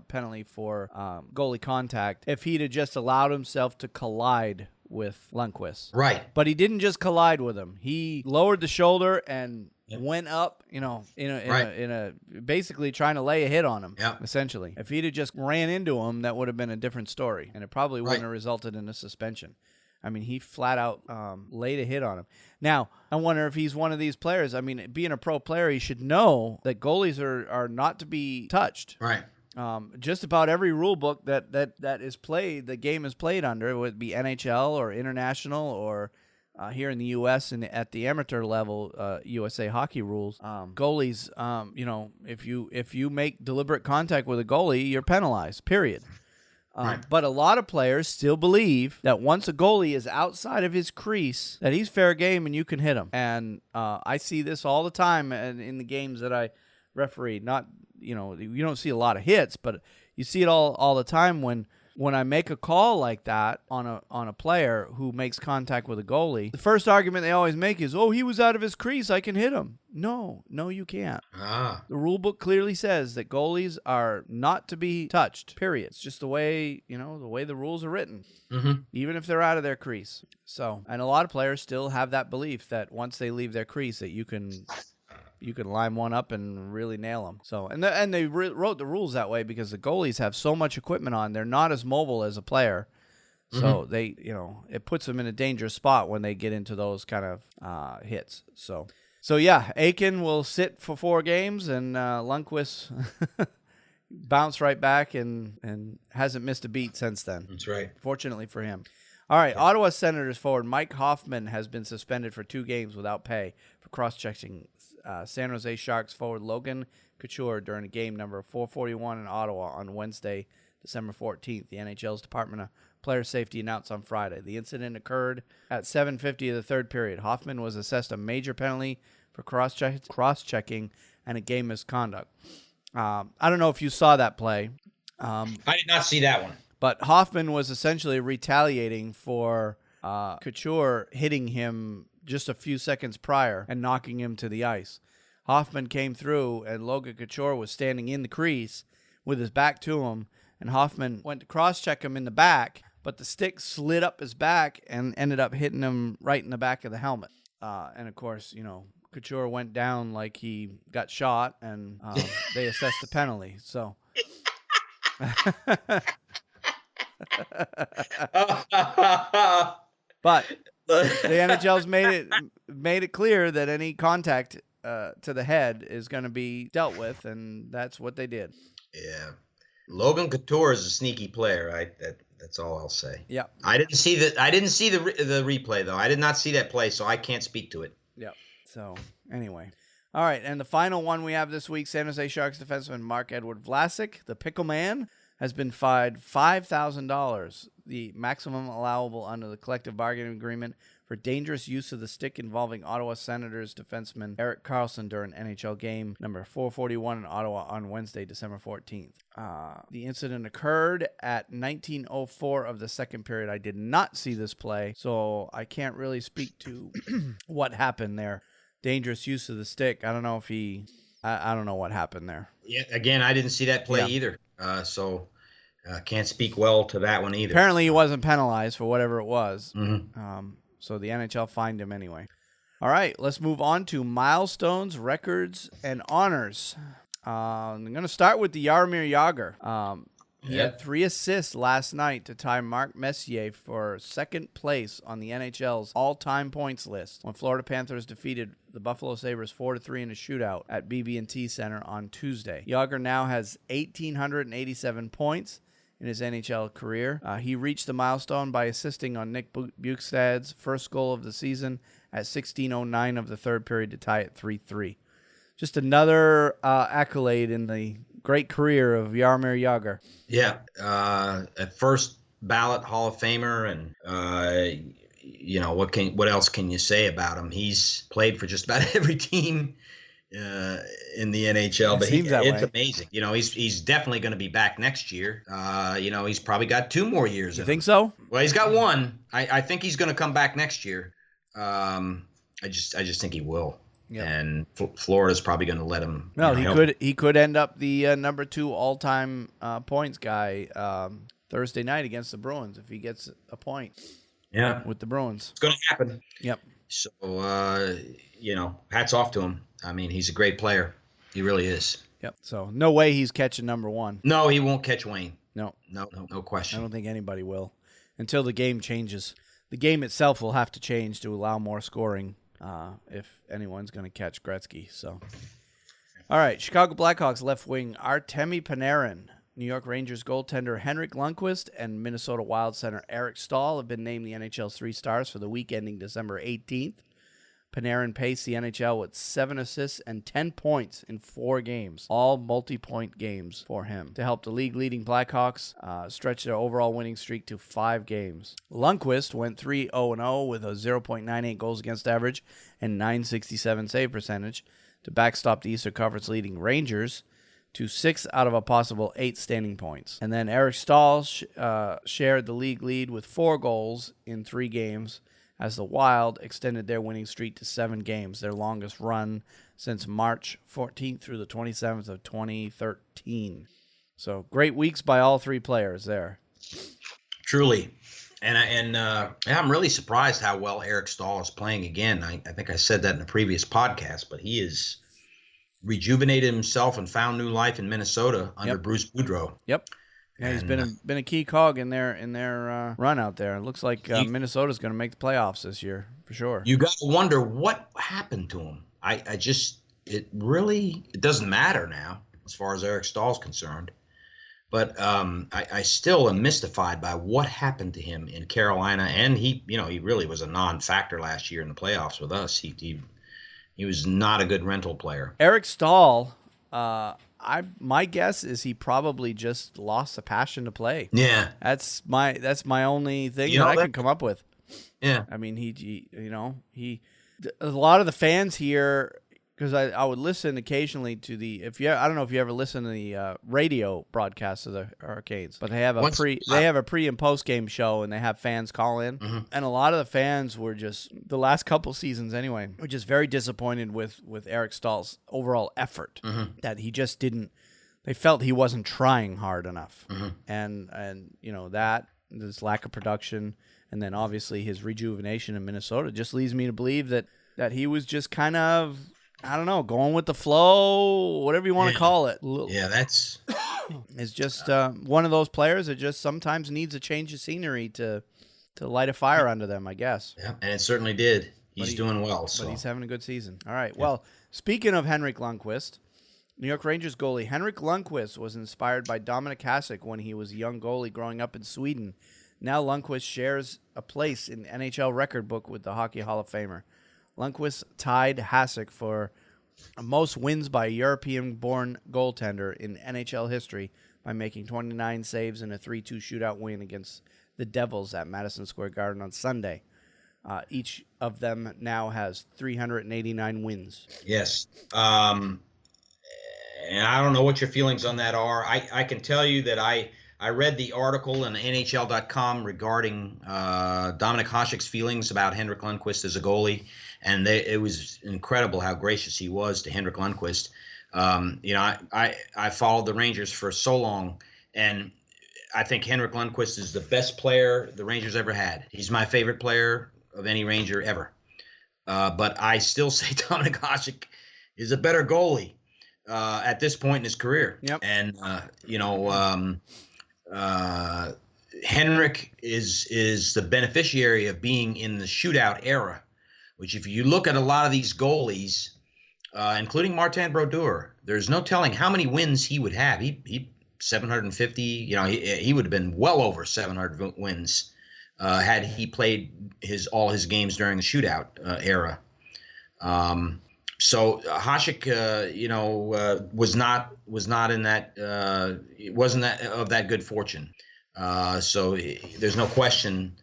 penalty for goalie contact if he'd have just allowed himself to collide with Lundqvist. Right. But he didn't just collide with him. He lowered the shoulder and went up, in a basically trying to lay a hit on him. Essentially, if he'd have just ran into him, that would have been a different story, and it probably wouldn't have resulted in a suspension. I mean, he flat out laid a hit on him. Now, I wonder if he's one of these players. I mean, being a pro player, he should know that goalies are not to be touched. Right. Just about every rule book that is played, the game is played under, would be NHL or international or here in the U.S. and at the amateur level, USA hockey rules. Goalies, if you make deliberate contact with a goalie, you're penalized. Period. Right. But a lot of players still believe that once a goalie is outside of his crease, that he's fair game and you can hit him. And I see this all the time in the games that I referee. Not, you don't see a lot of hits, but you see it all the time when I make a call like that on a player who makes contact with a goalie. The first argument they always make is, "Oh, he was out of his crease, I can hit him." No, you can't. The rule book clearly says that goalies are not to be touched. Period. It's just the way the rules are written. Mm-hmm. Even if they're out of their crease. So, and a lot of players still have that belief that once they leave their crease, that you can line one up and really nail them. So, and they wrote the rules that way because the goalies have so much equipment on; they're not as mobile as a player. So they, it puts them in a dangerous spot when they get into those kind of hits. So yeah, Aiken will sit for 4 games, and Lundqvist bounced right back and hasn't missed a beat since then. That's right. Fortunately for him. All right, Ottawa Senators forward Mike Hoffman has been suspended for 2 games without pay for cross-checking San Jose Sharks forward Logan Couture during game number 441 in Ottawa on Wednesday, December 14th. The NHL's Department of Player Safety announced on Friday. The incident occurred at 7:50 of the third period. Hoffman was assessed a major penalty for cross-checking and a game misconduct. I don't know if you saw that play. I did not see that one. But Hoffman was essentially retaliating for Couture hitting him just a few seconds prior and knocking him to the ice. Hoffman came through, and Logan Couture was standing in the crease with his back to him, and Hoffman went to cross-check him in the back, but the stick slid up his back and ended up hitting him right in the back of the helmet. And, of course, Couture went down like he got shot, and they assessed the penalty. So... But the NHL's made it clear that any contact to the head is going to be dealt with, and that's what they did. Yeah, Logan Couture is a sneaky player. That's all I'll say. Yeah, I didn't see the replay though. I did not see that play, so I can't speak to it. Yeah. So anyway. All right, and the final one we have this week, San Jose Sharks defenseman Marc-Edouard Vlasic, the Pickle Man, has been fined $5,000, the maximum allowable under the collective bargaining agreement for dangerous use of the stick involving Ottawa Senators defenseman Erik Karlsson during NHL game number 441 in Ottawa on Wednesday, December 14th. The incident occurred at 19:04 of the second period. I did not see this play, so I can't really speak to what happened there. Dangerous use of the stick. I don't know if I don't know what happened there. Yeah, again, I didn't see that play either. So Can't speak well to that one either. Apparently, he wasn't penalized for whatever it was. Mm-hmm. So the NHL fined him anyway. All right, let's move on to milestones, records, and honors. I'm going to start with the Jaromir Jagr. He had 3 assists last night to tie Mark Messier for second place on the NHL's all-time points list when Florida Panthers defeated the Buffalo Sabres 4-3 in a shootout at BB&T Center on Tuesday. Jagr now has 1,887 points in his NHL career. He reached the milestone by assisting on Nick Bukestad's first goal of the season at 16:09 of the third period to tie it 3-3. Just another accolade in the great career of Jaromir Jagr. Yeah, at first ballot Hall of Famer, and what else can you say about him? He's played for just about every team in the NHL, but it's amazing. He's definitely going to be back next year. He's probably got 2 more years. You think so? Well, he's got 1. I think he's going to come back next year. I just think he will. Yep. And Florida's probably going to let him. No, he could end up the number 2 all-time points guy Thursday night against the Bruins if he gets a point. Yeah, with the Bruins, it's going to happen. Yep. So hats off to him. I mean, he's a great player. He really is. Yep. So no way he's catching number 1. No, he won't catch Wayne. No question. I don't think anybody will until the game changes. The game itself will have to change to allow more scoring. If anyone's going to catch Gretzky. So, all right, Chicago Blackhawks left wing Artemi Panarin, New York Rangers goaltender Henrik Lundqvist, and Minnesota Wild center Eric Staal have been named the NHL's 3 stars for the week ending December 18th. Panarin paced the NHL with 7 assists and 10 points in 4 games, all multi-point games for him, to help the league-leading Blackhawks stretch their overall winning streak to 5 games. Lundqvist went 3-0-0 with a 0.98 goals against average and .967 save percentage to backstop the Eastern Conference leading Rangers to 6 out of a possible 8 standing points. And then Eric Staal shared the league lead with 4 goals in 3 games, as the Wild extended their winning streak to 7 games, their longest run since March 14th through the 27th of 2013. So great weeks by all 3 players there. Truly. And I'm really surprised how well Eric Staal is playing again. I think I said that in a previous podcast, but he is rejuvenated himself and found new life in Minnesota under Bruce Boudreau. Yep. Yeah, he's been a key cog in their run out there. It looks like Minnesota's going to make the playoffs this year for sure. You got to wonder what happened to him. It doesn't matter now as far as Eric Stahl's concerned. But I still am mystified by what happened to him in Carolina, and he really was a non-factor last year in the playoffs with us. He was not a good rental player. Eric Stahl. My guess is he probably just lost the passion to play. Yeah, that's my only thing that I can come up with. Yeah, I mean he a lot of the fans here, because I would listen occasionally to I don't know if you ever listen to the radio broadcasts of the Hurricanes, but they have a pre and post game show, and they have fans call in, and a lot of the fans were just, the last couple seasons anyway, were just very disappointed with Eric Stahl's overall effort, that he just didn't. They felt he wasn't trying hard enough, and that this lack of production, and then obviously his rejuvenation in Minnesota just leads me to believe that he was just kind of, I don't know, going with the flow, whatever you want to call it. Yeah, that's... It's just one of those players that just sometimes needs a change of scenery to light a fire under them, I guess. Yeah, and it certainly did. He's doing well. But he's having a good season. All right, well, speaking of Henrik Lundqvist, New York Rangers goalie Henrik Lundqvist was inspired by Dominik Hasek when he was a young goalie growing up in Sweden. Now Lundqvist shares a place in the NHL record book with the Hockey Hall of Famer. Lundqvist tied Hasek for most wins by a European-born goaltender in NHL history by making 29 saves in a 3-2 shootout win against the Devils at Madison Square Garden on Sunday. Each of them now has 389 wins. Yes. And I don't know what your feelings on that are. I can tell you that I read the article in NHL.com regarding Dominik Hasek's feelings about Henrik Lundqvist as a goalie, and it was incredible how gracious he was to Henrik Lundqvist. I followed the Rangers for so long, and I think Henrik Lundqvist is the best player the Rangers ever had. He's my favorite player of any Ranger ever. But I still say Dominik Hasek is a better goalie at this point in his career. Yep. And, Henrik is the beneficiary of being in the shootout era, which if you look at a lot of these goalies, including Martin Brodeur, there's no telling how many wins he would have. He 750, he would have been well over 700 wins had he played all his games during the shootout era. So Hasek, was not in that. Wasn't that of that good fortune. So there's no question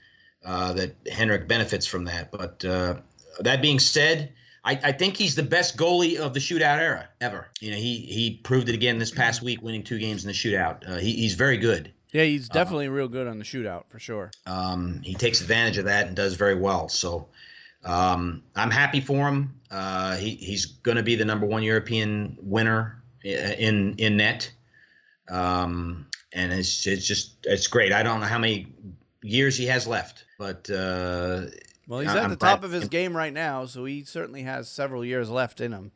that Henrik benefits from that. But that being said, I think he's the best goalie of the shootout era ever. He proved it again this past week, winning 2 games in the shootout. He's very good. Yeah, he's definitely real good on the shootout for sure. He takes advantage of that and does very well. So I'm happy for him. He's going to be the #1 European winner in net. And it's great. I don't know how many years he has left, but well, he's at the top of his game right now, so he certainly has several years left in him.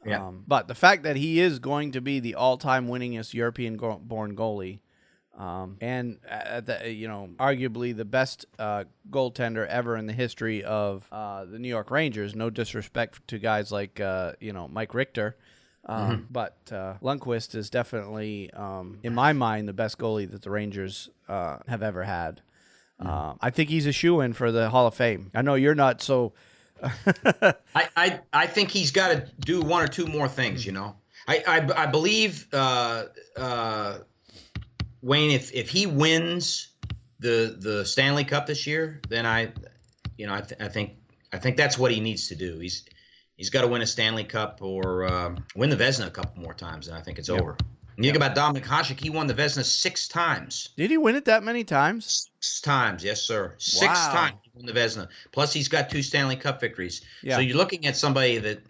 Yeah. But the fact that he is going to be the all-time winningest European-born goalie, and arguably the best goaltender ever in the history of the New York Rangers. No disrespect to guys like Mike Richter. But Lundqvist is definitely, in my mind, the best goalie that the Rangers have ever had. I think he's a shoo-in for the Hall of Fame. I know you're not so. I think he's got to do 1 or 2 more things. I believe Wayne, if he wins the Stanley Cup this year, then I think that's what he needs to do. He's got to win a Stanley Cup or win the Vezina a couple more times, and I think it's over. And you think about Dominik Hasek, he won the Vezina 6 times. Did he win it that many times? 6 times, yes, sir. 6 Wow. times he won the Vezina. Plus, he's got 2 Stanley Cup victories. Yeah. So you're looking at somebody that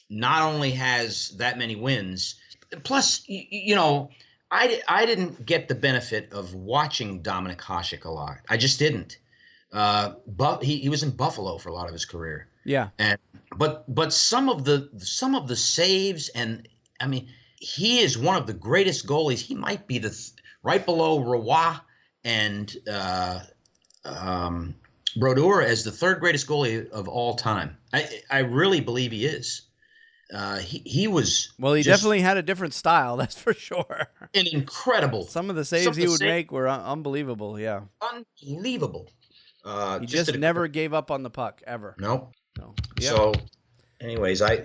not only has that many wins, plus, I didn't get the benefit of watching Dominik Hasek a lot. I just didn't. But he was in Buffalo for a lot of his career. Yeah. But some of the saves, and I mean, he is one of the greatest goalies. He might be right below Roy and Brodeur as the 3rd greatest goalie of all time. I really believe he is. He was he definitely had a different style, that's for sure. An incredible. Some of the saves he would make were unbelievable. Yeah, unbelievable. He just never gave up on the puck ever. Nope. No. Yep. So, anyways, I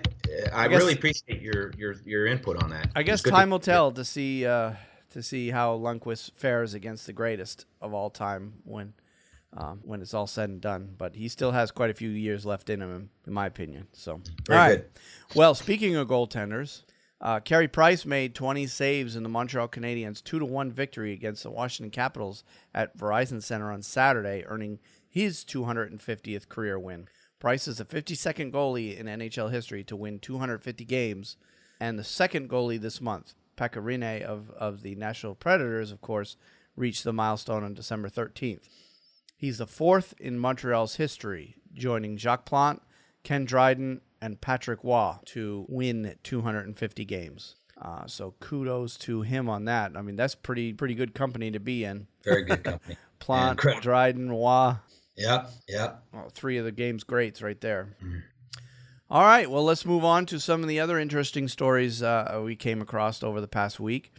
really appreciate your input on that. I guess time will tell to see how Lundqvist fares against the greatest of all time when it's all said and done. But he still has quite a few years left in him, in my opinion. So, very good. Well, speaking of goaltenders, Carey Price made 20 saves in the Montreal Canadiens' 2-1 victory against the Washington Capitals at Verizon Center on Saturday, earning his 250th career win. Price is the 52nd goalie in NHL history to win 250 games, and the 2nd goalie this month. Pekka Rinne of the Nashville Predators, of course, reached the milestone on December 13th. He's the 4th in Montreal's history, joining Jacques Plante, Ken Dryden, and Patrick Waugh to win 250 games. So kudos to him on that. I mean, that's pretty good company to be in. Very good company. Plante, Dryden, Waugh. Yep. Well, 3 of the game's greats right there. Mm-hmm. All right, well, let's move on to some of the other interesting stories we came across over the past week.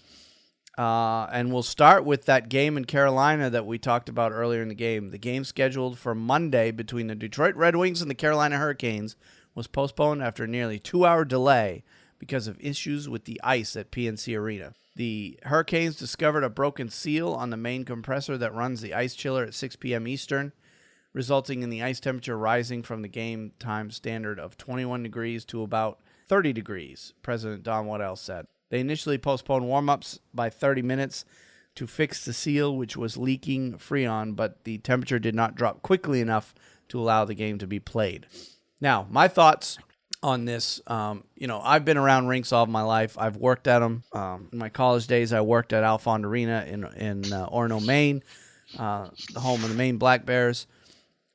And we'll start with that game in Carolina that we talked about earlier in the game. The game scheduled for Monday between the Detroit Red Wings and the Carolina Hurricanes was postponed after a nearly 2-hour delay because of issues with the ice at PNC Arena. The Hurricanes discovered a broken seal on the main compressor that runs the ice chiller at 6 p.m. Eastern, resulting in the ice temperature rising from the game time standard of 21 degrees to about 30 degrees, President Don Waddell said. They initially postponed warm-ups by 30 minutes to fix the seal, which was leaking Freon, but the temperature did not drop quickly enough to allow the game to be played. Now, my thoughts on this. I've been around rinks all of my life. I've worked at them. In my college days, I worked at Alfond Arena in Orono, Maine, the home of the Maine Black Bears.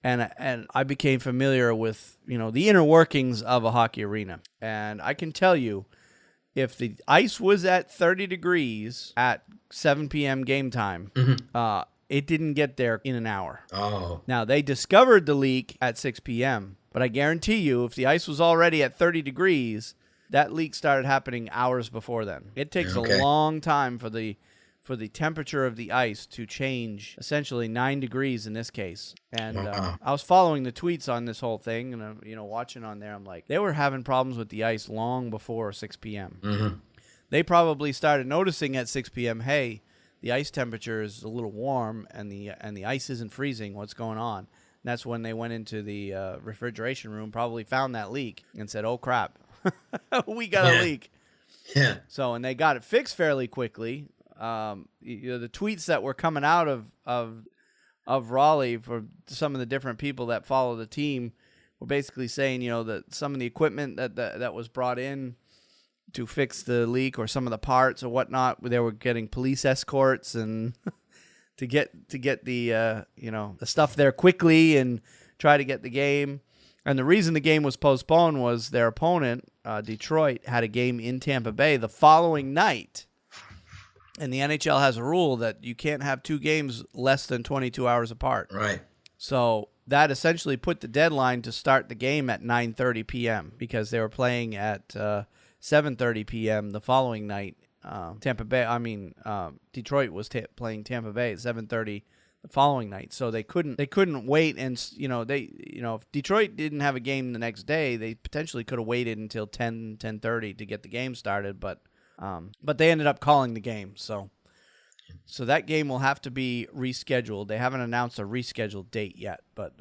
And I became familiar with, the inner workings of a hockey arena. And I can tell you, if the ice was at 30 degrees at 7 p.m. game time, it didn't get there in an hour. Oh. Now, they discovered the leak at 6 p.m., but I guarantee you, if the ice was already at 30 degrees, that leak started happening hours before then. It takes a long time for the temperature of the ice to change, essentially 9 degrees in this case. And I was following the tweets on this whole thing, and watching on there. I'm like, they were having problems with the ice long before 6 p.m. They probably started noticing at 6 p.m. Hey, the ice temperature is a little warm, and the ice isn't freezing. What's going on? And that's when they went into the refrigeration room, probably found that leak, and said, "Oh crap, we got a leak." Yeah. So, and they got it fixed fairly quickly. The tweets that were coming out of Raleigh for some of the different people that follow the team were basically saying, that some of the equipment that was brought in to fix the leak, or some of the parts or whatnot, they were getting police escorts and to get the the stuff there quickly and try to get the game. And the reason the game was postponed was their opponent, Detroit, had a game in Tampa Bay the following night. And the NHL has a rule that you can't have two games less than 22 hours apart. Right. So that essentially put the deadline to start the game at 9:30 p.m. because they were playing at 7:30 p.m. the following night. Detroit was playing Tampa Bay at 7:30 the following night. So they couldn't wait, and if Detroit didn't have a game the next day, they potentially could have waited until 10:30 to get the game started, but they ended up calling the game. So that game will have to be rescheduled. They haven't announced a rescheduled date yet, but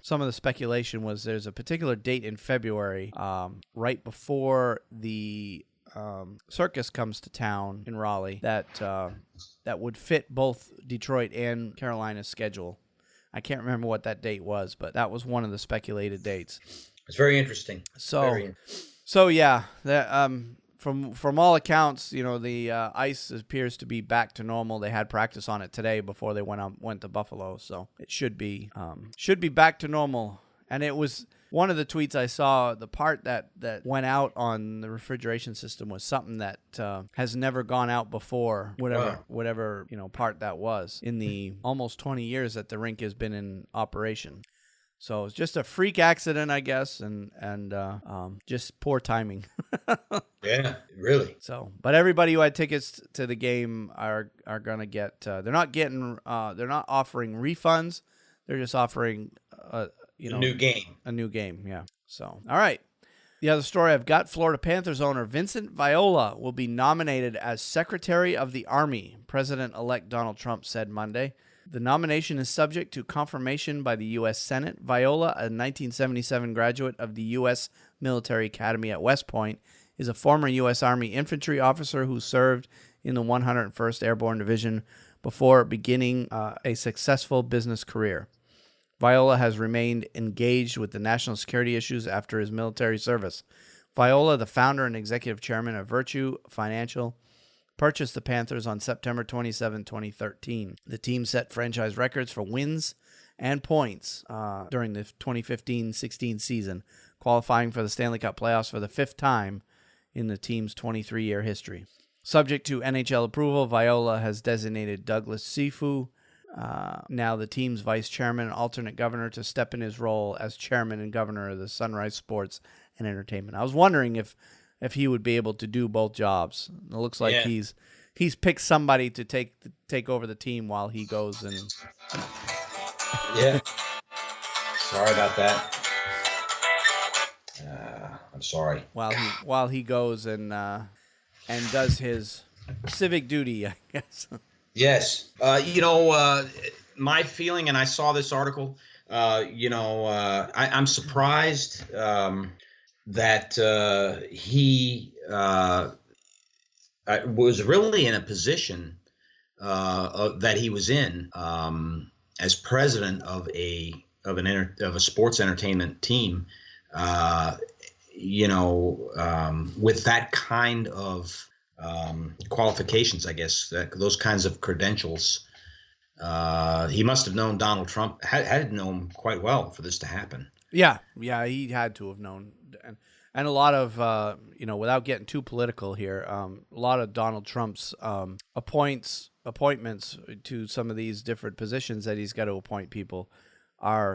some of the speculation was there's a particular date in February, right before the circus comes to town in Raleigh, that would fit both Detroit and Carolina's schedule. I can't remember what that date was, but that was one of the speculated dates. It's very interesting. So yeah, that From all accounts, the ice appears to be back to normal. They had practice on it today before they went to Buffalo, so it should be back to normal. And it was one of the tweets I saw. The part that went out on the refrigeration system was something that has never gone out before. Whatever part that was in the almost 20 years that the rink has been in operation. So it's just a freak accident, I guess, and just poor timing. Yeah, really. So, but everybody who had tickets to the game are gonna get. They're not offering refunds. They're just offering a new game. A new game, yeah. So, all right. The other story I've got: Florida Panthers owner Vincent Viola will be nominated as Secretary of the Army. President-elect Donald Trump said Monday. The nomination is subject to confirmation by the U.S. Senate. Viola, a 1977 graduate of the U.S. Military Academy at West Point, is a former U.S. Army infantry officer who served in the 101st Airborne Division before beginning a successful business career. Viola has remained engaged with the national security issues after his military service. Viola, the founder and executive chairman of Virtue Financial, purchased the Panthers on September 27, 2013. The team set franchise records for wins and points during the 2015-16 season, qualifying for the Stanley Cup playoffs for the fifth time in the team's 23-year history. Subject to NHL approval, Viola has designated Douglas Sifu, now the team's vice chairman and alternate governor, to step in his role as chairman and governor of the Sunrise Sports and Entertainment. I was wondering if he would be able to do both jobs. It looks like he's picked somebody to take over the team while he goes and. Yeah. Sorry about that. I'm sorry. While he goes and does his civic duty, I guess. Yes. My feeling, and I saw this article. I'm surprised. That he was really in a position that he was in as president of a sports entertainment team. with that kind of qualifications, I guess, those kinds of credentials, he must have known Donald Trump, had known him quite well for this to happen. Yeah, he had to have known. And a lot of, without getting too political here, a lot of Donald Trump's appointments to some of these different positions that he's got to appoint people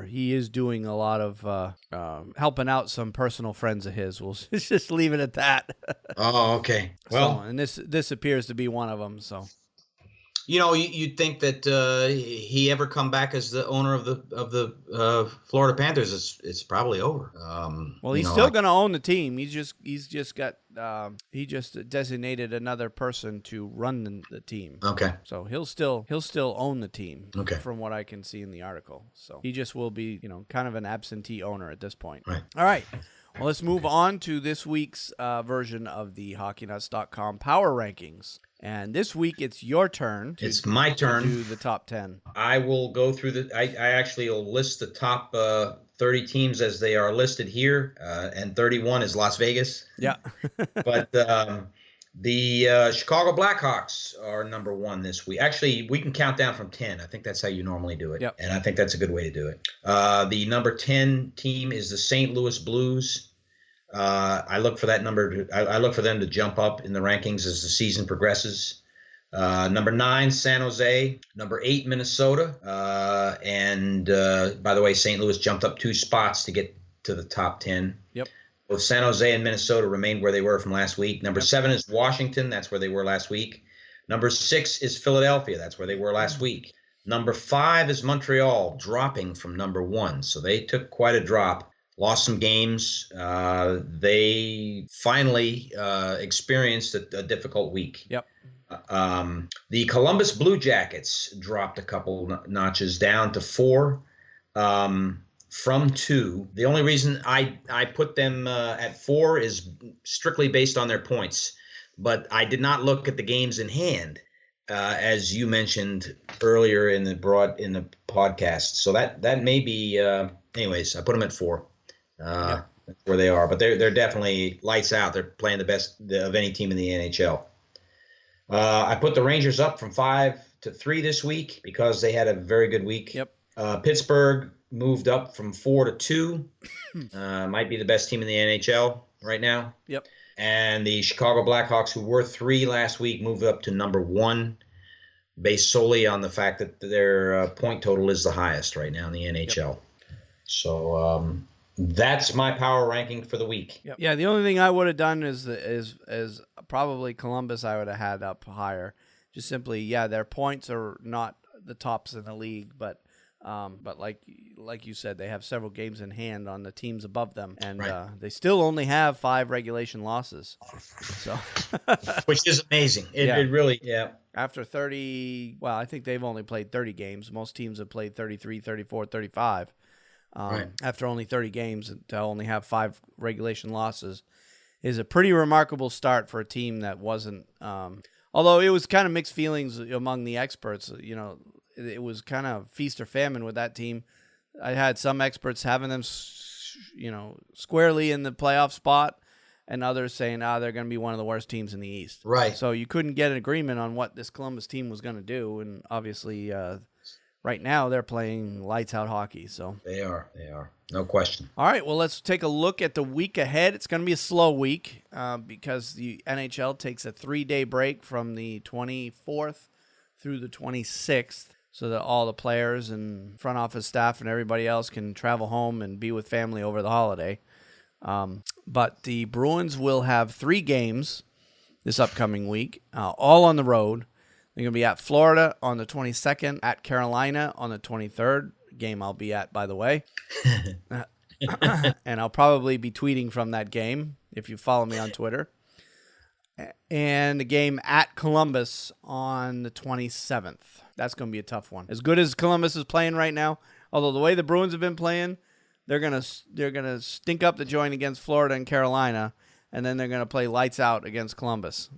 he is doing a lot of helping out some personal friends of his. We'll just leave it at that. Oh, okay. Well, and this appears to be one of them. So, you'd think that he ever come back as the owner of the Florida Panthers. It's probably over. Well, he's still going to own the team. He just designated another person to run the team. Okay. So he'll still own the team. Okay. From what I can see in the article. So he just will be, kind of an absentee owner at this point. Right. All right. Well, let's move on to this week's version of the HockeyNuts.com Power Rankings. And this week, it's your turn. It's my turn to do the top 10. I will go through I actually will list the top 30 teams as they are listed here, and 31 is Las Vegas. Yeah. But the Chicago Blackhawks are number 1 this week. Actually, we can count down from 10. I think that's how you normally do it. Yep. And I think that's a good way to do it. The number 10 team is the St. Louis Blues. I look for that number. I look for them to jump up in the rankings as the season progresses. Number 9, San Jose. Number 8, Minnesota. And by the way, St. Louis jumped up 2 spots to get to the top 10. Yep. Both San Jose and Minnesota remained where they were from last week. Number 7 is Washington. That's where they were last week. Number 6 is Philadelphia. That's where they were last week. Number 5 is Montreal, dropping from number 1. So they took quite a drop. Lost some games. They finally experienced a difficult week. Yep. The Columbus Blue Jackets dropped a couple notches down to 4 from 2. The only reason I put them at 4 is strictly based on their points. But I did not look at the games in hand, as you mentioned earlier in the podcast. So that may be. Anyways, I put them at 4. That's where they are, but they're definitely lights out. They're playing the best of any team in the NHL. I put the Rangers up from 5 to 3 this week because they had a very good week. Yep. Pittsburgh moved up from 4 to 2. Might be the best team in the NHL right now. Yep. And the Chicago Blackhawks, who were 3 last week, moved up to number 1, based solely on the fact that their point total is the highest right now in the NHL. Yep. So that's my power ranking for the week. Yep. Yeah, the only thing I would have done is probably Columbus. I would have had up higher. Just simply, their points are not the tops in the league, but like you said, they have several games in hand on the teams above them, and right. They still only have 5 regulation losses. So, which is amazing. It really, After 30, well, I think they've only played 30 games. Most teams have played 33, 34, 35. Right. After only 30 games, to only have 5 regulation losses is a pretty remarkable start for a team that wasn't. Although it was kind of mixed feelings among the experts. It was kind of feast or famine with that team. I had some experts having them, squarely in the playoff spot, and others saying, they're going to be one of the worst teams in the East. Right. So you couldn't get an agreement on what this Columbus team was going to do, and obviously. Right now, they're playing lights-out hockey. So They are. No question. All right, well, let's take a look at the week ahead. It's going to be a slow week because the NHL takes a 3-day break from the 24th through the 26th so that all the players and front office staff and everybody else can travel home and be with family over the holiday. But the Bruins will have 3 games this upcoming week, all on the road. They're going to be at Florida on the 22nd, at Carolina on the 23rd, game I'll be at, by the way. And I'll probably be tweeting from that game if you follow me on Twitter. And the game at Columbus on the 27th. That's going to be a tough one. As good as Columbus is playing right now, although the way the Bruins have been playing, they're going to stink up the joint against Florida and Carolina, and then they're going to play lights out against Columbus.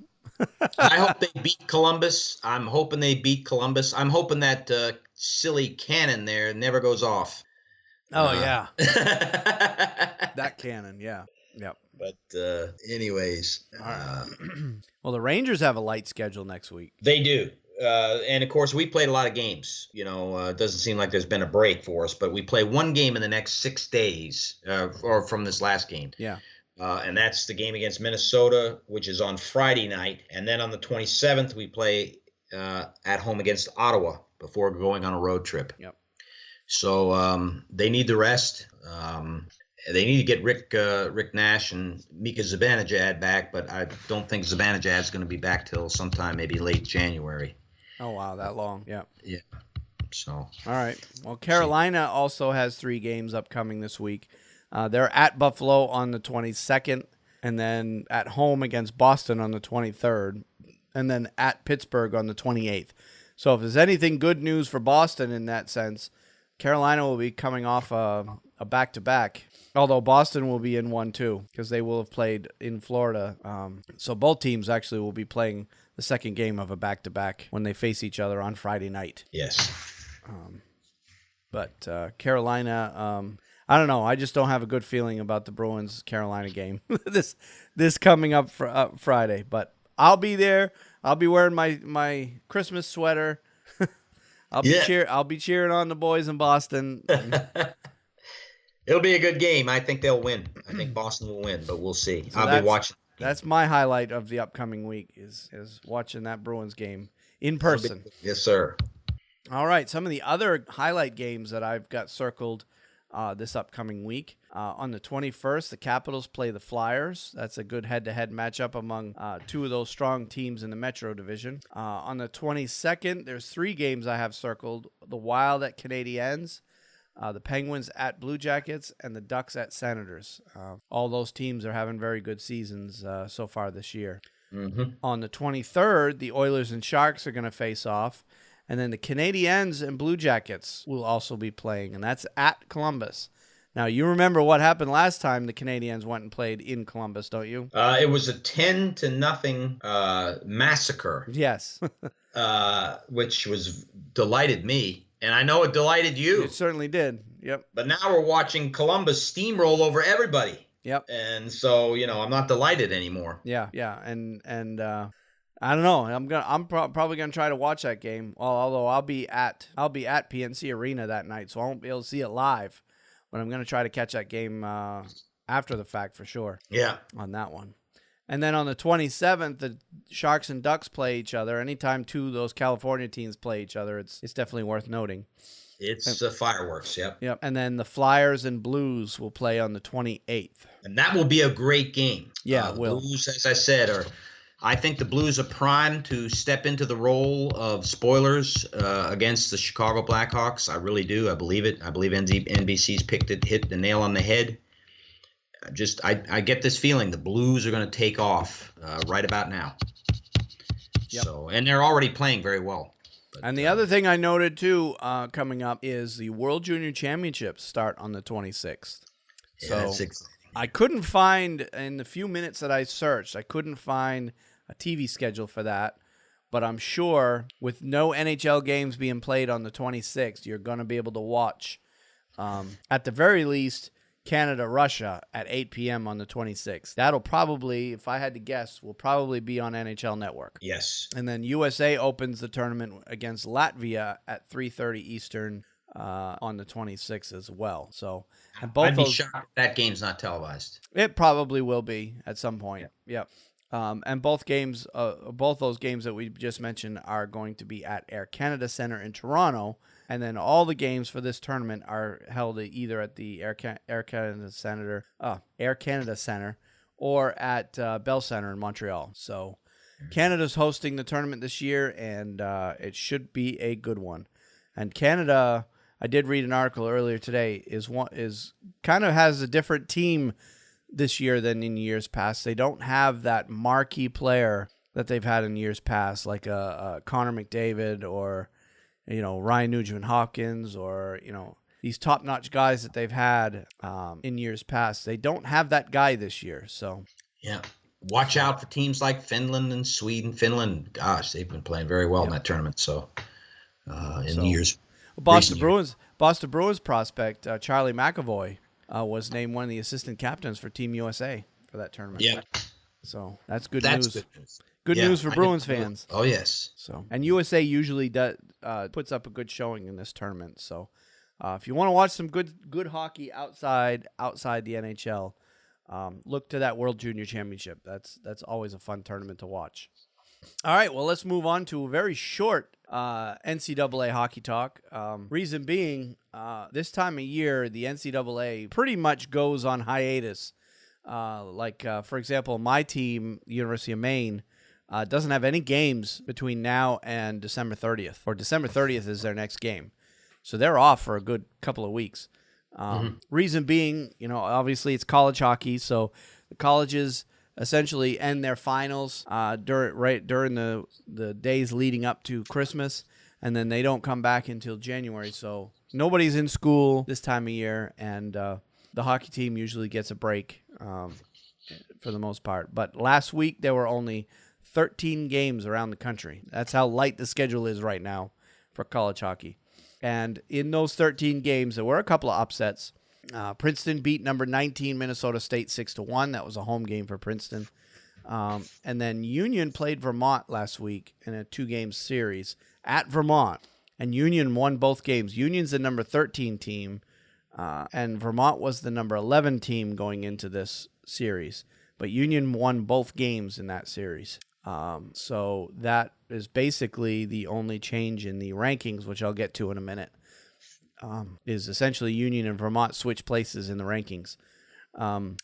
I hope they beat Columbus. I'm hoping they beat Columbus. I'm hoping that silly cannon there never goes off. Oh, yeah. That cannon, yeah. Yep. But anyways, Well, the Rangers have a light schedule next week. they do. And of course, we played a lot of games. It doesn't seem like there's been a break for us, but we play one game in the next 6 days, or from this last game. Yeah. And that's the game against Minnesota, which is on Friday night. And then on the 27th, we play at home against Ottawa before going on a road trip. Yep. So they need the rest. They need to get Rick Nash and Mika Zibanejad back, but I don't think Zibanejad's going to be back till sometime maybe late January. Oh, wow, that long. Yeah. Yeah. So. All right. Well, Carolina also has 3 games upcoming this week. They're at Buffalo on the 22nd, and then at home against Boston on the 23rd, and then at Pittsburgh on the 28th. So if there's anything good news for Boston in that sense, Carolina will be coming off a back-to-back, although Boston will be in one too because they will have played in Florida. So both teams actually will be playing the second game of a back-to-back when they face each other on Friday night. Yes. But Carolina, I don't know. I just don't have a good feeling about the Bruins-Carolina game this coming up Friday. But I'll be there. I'll be wearing my Christmas sweater. I'll be cheering on the boys in Boston. It'll be a good game. I think they'll win. I think Boston will win, but we'll see. So I'll be watching. That's my highlight of the upcoming week is watching that Bruins game in person. Yes, sir. All right. Some of the other highlight games that I've got circled this upcoming week. On the 21st, the Capitals play the Flyers. That's a good head-to-head matchup among 2 of those strong teams in the Metro Division. On the 22nd, there's 3 games I have circled. The Wild at Canadiens, the Penguins at Blue Jackets, and the Ducks at Senators. All those teams are having very good seasons so far this year. Mm-hmm. On the 23rd, the Oilers and Sharks are going to face off. And then the Canadiens and Blue Jackets will also be playing, and that's at Columbus. Now, you remember what happened last time the Canadiens went and played in Columbus, don't you? It was a 10-0 massacre. Yes. Which delighted me, and I know it delighted you. It certainly did. Yep. But now we're watching Columbus steamroll over everybody. Yep. And so, I'm not delighted anymore. Yeah, and I don't know. I'm probably gonna try to watch that game. Well, although I'll be at PNC Arena that night, so I won't be able to see it live. But I'm gonna try to catch that game after the fact for sure. Yeah. On that one. And then on the 27th, the Sharks and Ducks play each other. Anytime 2 of those California teams play each other, it's definitely worth noting. It's fireworks. Yep. Yep. And then the Flyers and Blues will play on the 28th. And that will be a great game. Yeah, it will. Blues, as I said, I think the Blues are primed to step into the role of spoilers against the Chicago Blackhawks. I really do. I believe it. I believe NBC's hit the nail on the head. I get this feeling the Blues are going to take off right about now. Yep. So, and they're already playing very well. But, and the other thing I noted too coming up is the World Junior Championships start on the 26th. Yeah, so that's exciting. I couldn't find, in the few minutes that I searched, I couldn't find a TV schedule for that. But I'm sure with no NHL games being played on the 26th, you're going to be able to watch, at the very least, Canada-Russia at 8 p.m. on the 26th. That'll probably, if I had to guess, will probably be on NHL Network. Yes. And then USA opens the tournament against Latvia at 3:30 Eastern on the 26th as well. So, and both I'd be shocked if that game's not televised. It probably will be at some point. Yep. And both those games that we just mentioned are going to be at Air Canada Centre in Toronto. And then all the games for this tournament are held either at the Air Canada Centre or at Bell Centre in Montreal. So Canada's hosting the tournament this year, and it should be a good one. And Canada, I did read an article earlier today, is kind of has a different team this year than in years past. They don't have that marquee player that they've had in years past, like a Connor McDavid or Ryan Nugent-Hopkins or these top-notch guys that they've had in years past. They don't have that guy this year. So yeah, watch out for teams like Finland and Sweden. Finland, gosh, they've been playing very well in that tournament. So years. Boston Bruins prospect Charlie McAvoy was named one of the assistant captains for Team USA for that tournament. Yeah. So that's good That's news. good news. Good Yeah, news for I Bruins didn't know fans. that. Oh, yes. So, and USA usually puts up a good showing in this tournament. So, if you want to watch some good hockey outside the NHL, look to that World Junior Championship. That's always a fun tournament to watch. All right, well, let's move on to a very short NCAA hockey talk. Reason being, this time of year, the NCAA pretty much goes on hiatus. For example, my team, University of Maine, doesn't have any games between now and December 30th, or December 30th is their next game. So they're off for a good couple of weeks. Reason being, obviously it's college hockey, so the colleges essentially end their finals during the days leading up to Christmas, and then they don't come back until January. So nobody's in school this time of year, and the hockey team usually gets a break for the most part. But last week there were only 13 games around the country. That's how light the schedule is right now for college hockey. And in those 13 games, there were a couple of upsets. Princeton beat number 19 Minnesota State 6-1. That was a home game for Princeton. And then Union played Vermont last week in a 2-game series at Vermont. And Union won both games. Union's the number 13 team, and Vermont was the number 11 team going into this series. But Union won both games in that series. So that is basically the only change in the rankings, which I'll get to in a minute. Is essentially Union and Vermont switch places in the rankings.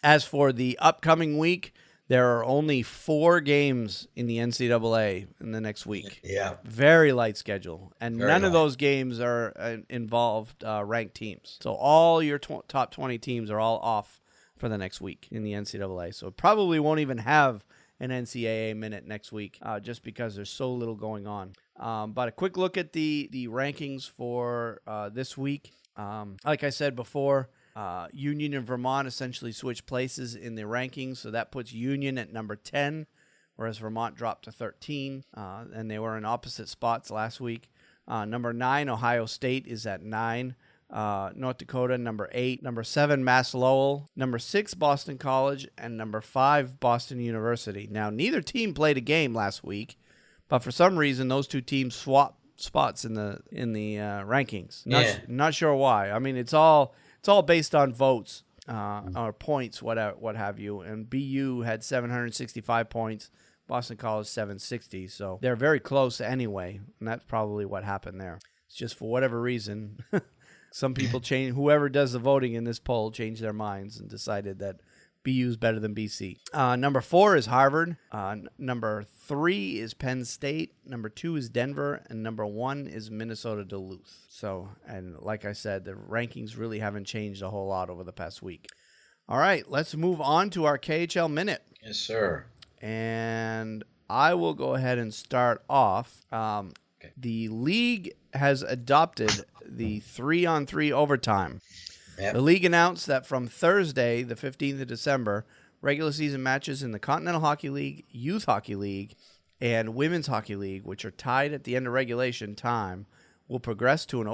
As for the upcoming week, there are only 4 games in the NCAA in the next week. Yeah. Very light schedule. And Very none light. of those games are involved ranked teams. So all your top 20 teams are all off for the next week in the NCAA. So it probably won't even have an NCAA minute next week just because there's so little going on. But a quick look at the rankings for this week. Like I said before, Union and Vermont essentially switch places in the rankings. So that puts Union at number 10, whereas Vermont dropped to 13. And they were in opposite spots last week. Number 9, Ohio State is at 9. North Dakota, number 8. Number 7, Mass Lowell. Number 6, Boston College. And number 5, Boston University. Now, neither team played a game last week, but for some reason, those two teams swapped spots in the rankings. Not sure why. I mean, it's all based on votes or points, what have you. And BU had 765 points. Boston College 760. So they're very close anyway, and that's probably what happened there. It's just for whatever reason. Some people change. Whoever does the voting in this poll changed their minds and decided that BU is better than BC. Number 4 is Harvard. Number 3 is Penn State. Number 2 is Denver, and number 1 is Minnesota Duluth. So, and like I said, the rankings really haven't changed a whole lot over the past week. All right, let's move on to our KHL Minute. Yes, sir. And I will go ahead and start off. The league has adopted the 3-on-3 overtime. Yep. The league announced that from Thursday, the 15th of December, regular season matches in the Continental Hockey League, Youth Hockey League, and Women's Hockey League, which are tied at the end of regulation time, will progress to an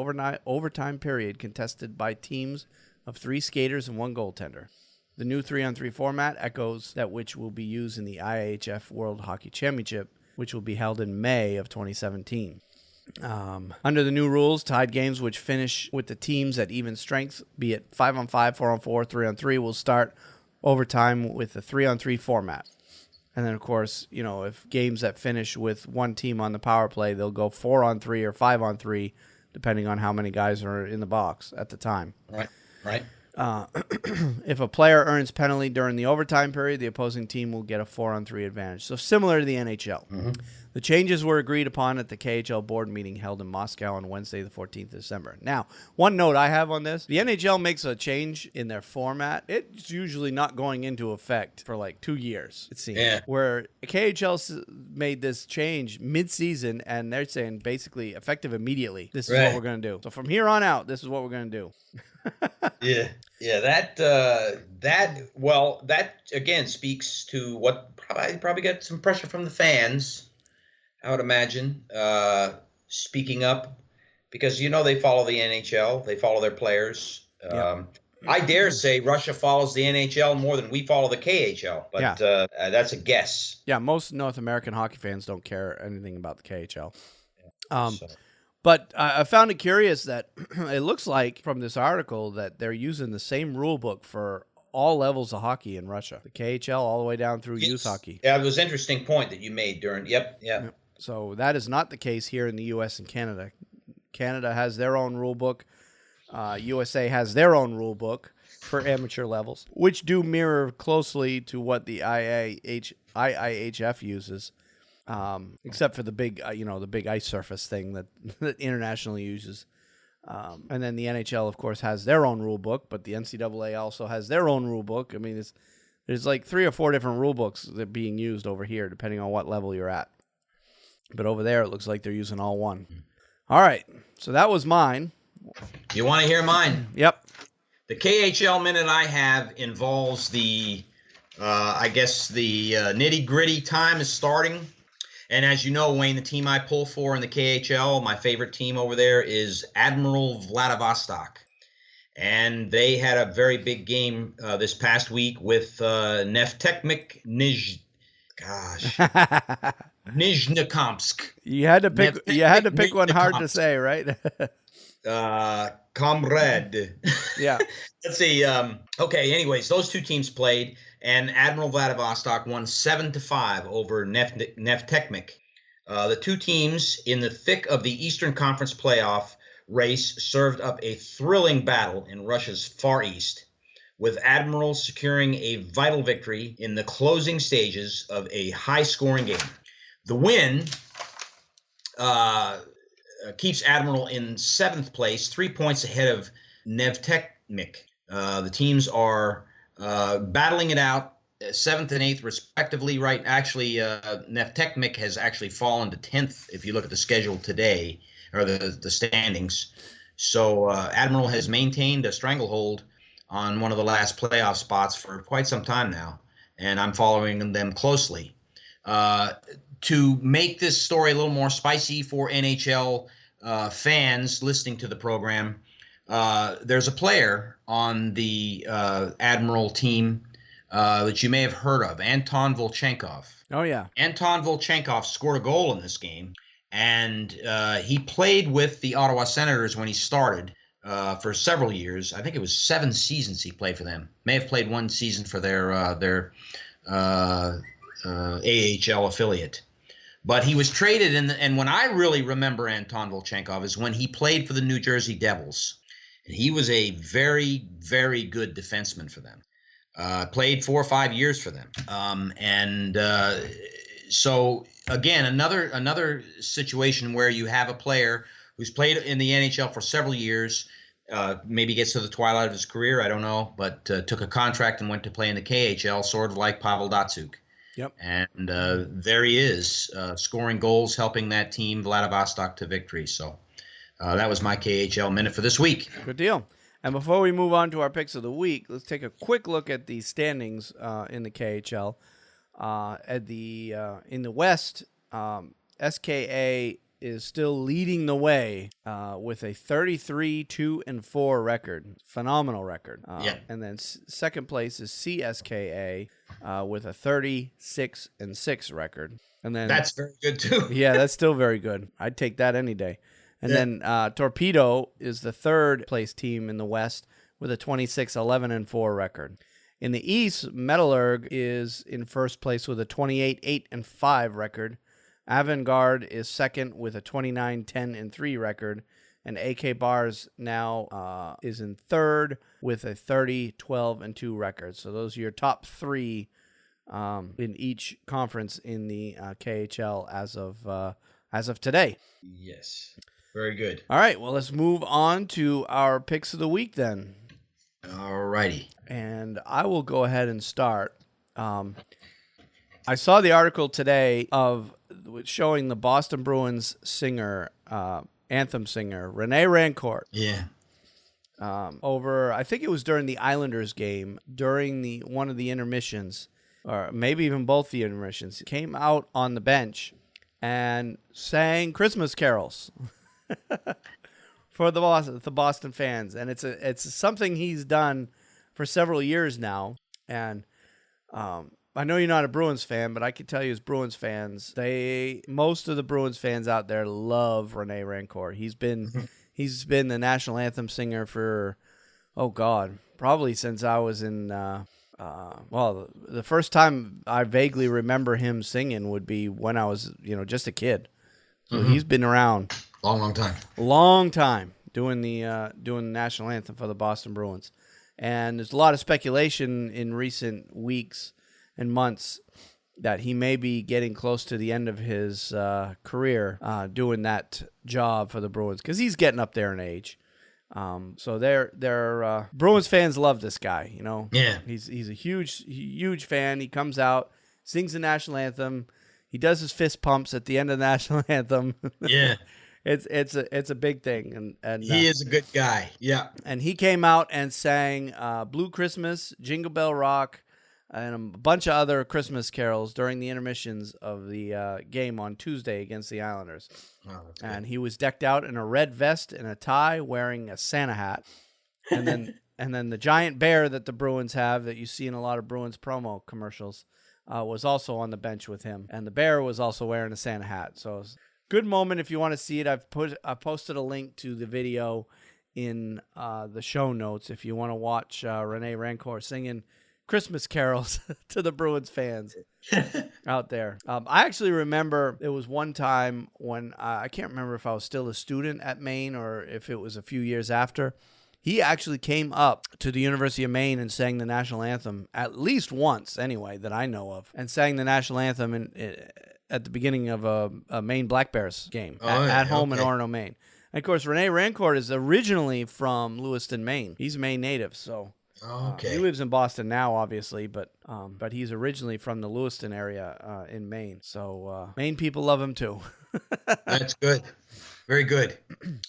overtime period contested by teams of 3 skaters and 1 goaltender. The new 3-on-3 format echoes that which will be used in the IHF World Hockey Championship, which will be held in May of 2017. Under the new rules, tied games which finish with the teams at even strength, be it 5-on-5, 4-on-4, 3-on-3, will start overtime with the 3-on-3 format. And then, of course, if games that finish with one team on the power play, they'll go 4-on-3 or 5-on-3, depending on how many guys are in the box at the time. Right. If a player earns penalty during the overtime period, the opposing team will get a 4-on-3 advantage. So similar to the NHL. Mm-hmm. The changes were agreed upon at the KHL board meeting held in Moscow on Wednesday, the 14th of December. Now, one note I have on this, the NHL makes a change in their format. It's usually not going into effect for like 2 years, it seems. Yeah. Where KHL made this change mid-season, and they're saying basically effective immediately. This is what we're going to do. So from here on out, this is what we're going to do. That again speaks to what probably got some pressure from the fans, I would imagine, speaking up, because they follow the NHL, they follow their players. I dare say Russia follows the NHL more than we follow the KHL, but that's a guess. Yeah, most North American hockey fans don't care anything about the KHL. So. But I found it curious that it looks like from this article that they're using the same rule book for all levels of hockey in Russia, the KHL all the way down through youth hockey. Yeah, it was an interesting point that you made during. Yep. So that is not the case here in the U.S. and Canada. Canada has their own rule book. USA has their own rule book for amateur levels, which do mirror closely to what the IIHF uses, except for the big, the big ice surface thing that internationally uses. And then the NHL, of course, has their own rule book, but the NCAA also has their own rule book. I mean, there's like 3 or 4 different rule books that are being used over here, depending on what level you're at. But over there, it looks like they're using all one. All right, so that was mine. You want to hear mine? Yep. The KHL minute I have involves the nitty-gritty time is starting. And as you know, Wayne, the team I pull for in the KHL, my favorite team over there is Admiral Vladivostok. And they had a very big game this past week with Neftekmik Nizhnekamsk. You had to pick one hard to say, right? Comrade. Yeah. Let's see. Okay. Anyways, those 2 teams played, and Admiral Vladivostok won 7-5 over Neftekmik. The 2 teams in the thick of the Eastern Conference playoff race served up a thrilling battle in Russia's Far East, with Admiral securing a vital victory in the closing stages of a high-scoring game. The win keeps Admiral in 7th place, 3 points ahead of Neftekmik. The teams are battling it out, 7th and 8th respectively. Right, actually, Neftekmik has actually fallen to 10th if you look at the schedule today, or the standings. So Admiral has maintained a stranglehold on one of the last playoff spots for quite some time now, and I'm following them closely. To make this story a little more spicy for NHL fans listening to the program, there's a player on the Admiral team that you may have heard of, Anton Volchenkov. Oh, yeah. Anton Volchenkov scored a goal in this game, and he played with the Ottawa Senators when he started for several years. I think it was 7 seasons he played for them. May have played 1 season for their AHL affiliate. But he was traded, and when I really remember Anton Volchenkov is when he played for the New Jersey Devils. And he was a very, very good defenseman for them. Played 4 or 5 years for them. So, again, another situation where you have a player who's played in the NHL for several years, maybe gets to the twilight of his career, I don't know, but took a contract and went to play in the KHL, sort of like Pavel Datsyuk. Yep. And there he is, scoring goals, helping that team, Vladivostok, to victory. So that was my KHL minute for this week. Good deal. And before we move on to our picks of the week, let's take a quick look at the standings in the KHL. In the West, SKA is still leading the way with a 33-2-4 record, phenomenal record. And then second place is CSKA with a 36-6 record. And then that's very good too. Yeah, that's still very good. I'd take that any day. And then Torpedo is the third place team in the West with a 26-11-4 record. In the East, Metallurg is in first place with a 28-8-5 record. Avantgarde is second with a 29-10-3 record. And AK Bars now is in third with a 30-12-2 record. So those are your top 3 in each conference in the KHL as of today. Yes. Very good. All right, well, let's move on to our picks of the week then. All righty. And I will go ahead and start. I saw the article today of showing the Boston Bruins singer, anthem singer, Rene Rancourt. Yeah. Over, I think it was during the Islanders game, during one of the intermissions, or maybe even both the intermissions, came out on the bench and sang Christmas carols for the Boston fans, and it's something he's done for several years now. And I know you're not a Bruins fan, but I can tell you, as Bruins fans, most of the Bruins fans out there love Rene Rancourt. He's been the national anthem singer for, oh God, probably since I was in. The first time I vaguely remember him singing would be when I was, just a kid. So he's been around long time. Long time doing the national anthem for the Boston Bruins. And there's a lot of speculation in recent weeks and months that he may be getting close to the end of his career doing that job for the Bruins, because he's getting up there in age. So they're Bruins fans love this guy. Yeah, he's a huge fan. He comes out, sings the national anthem. He does his fist pumps at the end of the national anthem. Yeah. It's a big thing, and he is a good guy. Yeah, and he came out and sang "Blue Christmas," "Jingle Bell Rock," and a bunch of other Christmas carols during the intermissions of the game on Tuesday against the Islanders. Oh, and he was decked out in a red vest and a tie, wearing a Santa hat, and then the giant bear that the Bruins have, that you see in a lot of Bruins promo commercials, was also on the bench with him, and the bear was also wearing a Santa hat. So. Good moment if you want to see it. I posted a link to the video in the show notes if you want to watch Rene Rancourt singing Christmas carols to the Bruins fans out there. I actually remember it was one time when I can't remember if I was still a student at Maine or if it was a few years after. He actually came up to the University of Maine and sang the national anthem at least once, anyway, that I know of, and sang the national anthem at the beginning of a Maine Black Bears game at home in Orono, Maine. And of course, Rene Rancourt is originally from Lewiston, Maine. He's a Maine native, so he lives in Boston now, obviously, but he's originally from the Lewiston area in Maine. So Maine people love him too. That's good. Very good.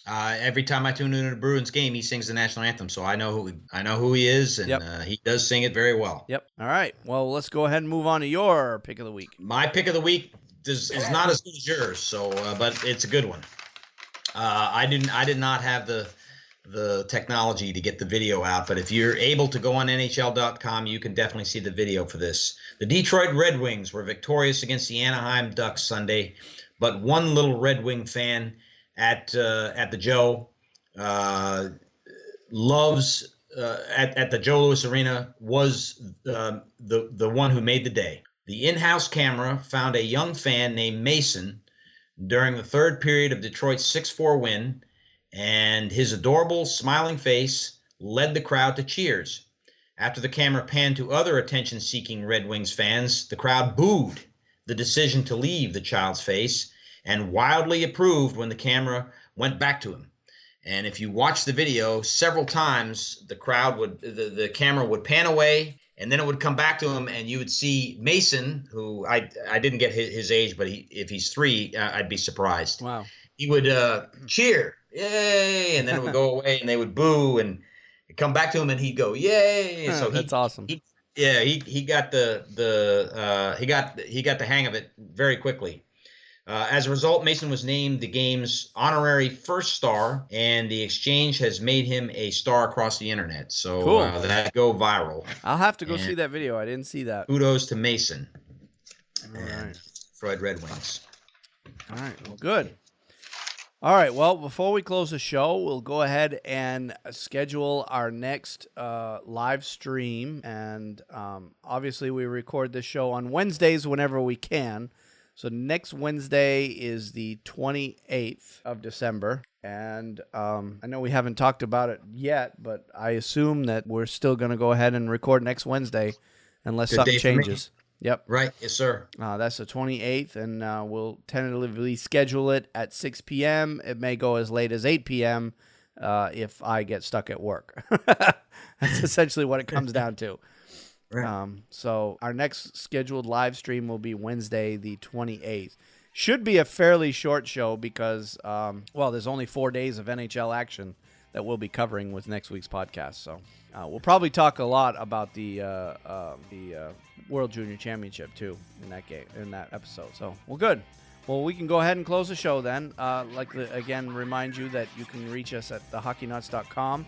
Every time I tune into the Bruins game, he sings the national anthem, so I know who he is, and he does sing it very well. Yep. All right. Well, let's go ahead and move on to your pick of the week. My pick of the week is not as good as yours, so but it's a good one. I did not have the technology to get the video out, but if you're able to go on NHL.com, you can definitely see the video for this. The Detroit Red Wings were victorious against the Anaheim Ducks Sunday, but one little Red Wing fan at the Joe loves at the Joe Louis Arena was the one who made the day. The in-house camera found a young fan named Mason during the third period of Detroit's 6-4 win, and his adorable smiling face led the crowd to cheers. After the camera panned to other attention-seeking Red Wings fans, the crowd booed the decision to leave the child's face and wildly approved when the camera went back to him. And if you watch the video, several times the camera would pan away, and then it would come back to him, and you would see Mason, who I didn't get his age, but if he's 3, I'd be surprised. Wow. He would cheer, yay, and then it would go away, and they would boo, and it'd come back to him, and he'd go, yay. So that's awesome. He got he got the hang of it very quickly. As a result, Mason was named the game's honorary first star, and the exchange has made him a star across the internet. So cool. That go viral. I'll have to go see that video. I didn't see that. Kudos to Mason All right. Detroit Red Wings. All right. Well, good. All right. Well, before we close the show, we'll go ahead and schedule our next live stream. And obviously, we record this show on Wednesdays whenever we can. So next Wednesday is the 28th of December, and I know we haven't talked about it yet, but I assume that we're still going to go ahead and record next Wednesday unless something changes. Yep. Right. Yes, sir. That's the 28th, and we'll tentatively schedule it at 6 p.m. It may go as late as 8 p.m. If I get stuck at work. That's essentially what it comes down to. Right. So our next scheduled live stream will be Wednesday, the 28th. Should be a fairly short show because, there's only 4 days of NHL action that we'll be covering with next week's podcast. So we'll probably talk a lot about the World Junior Championship too in that episode. So, well, good. Well, we can go ahead and close the show then. Again, remind you that you can reach us at thehockeynuts.com.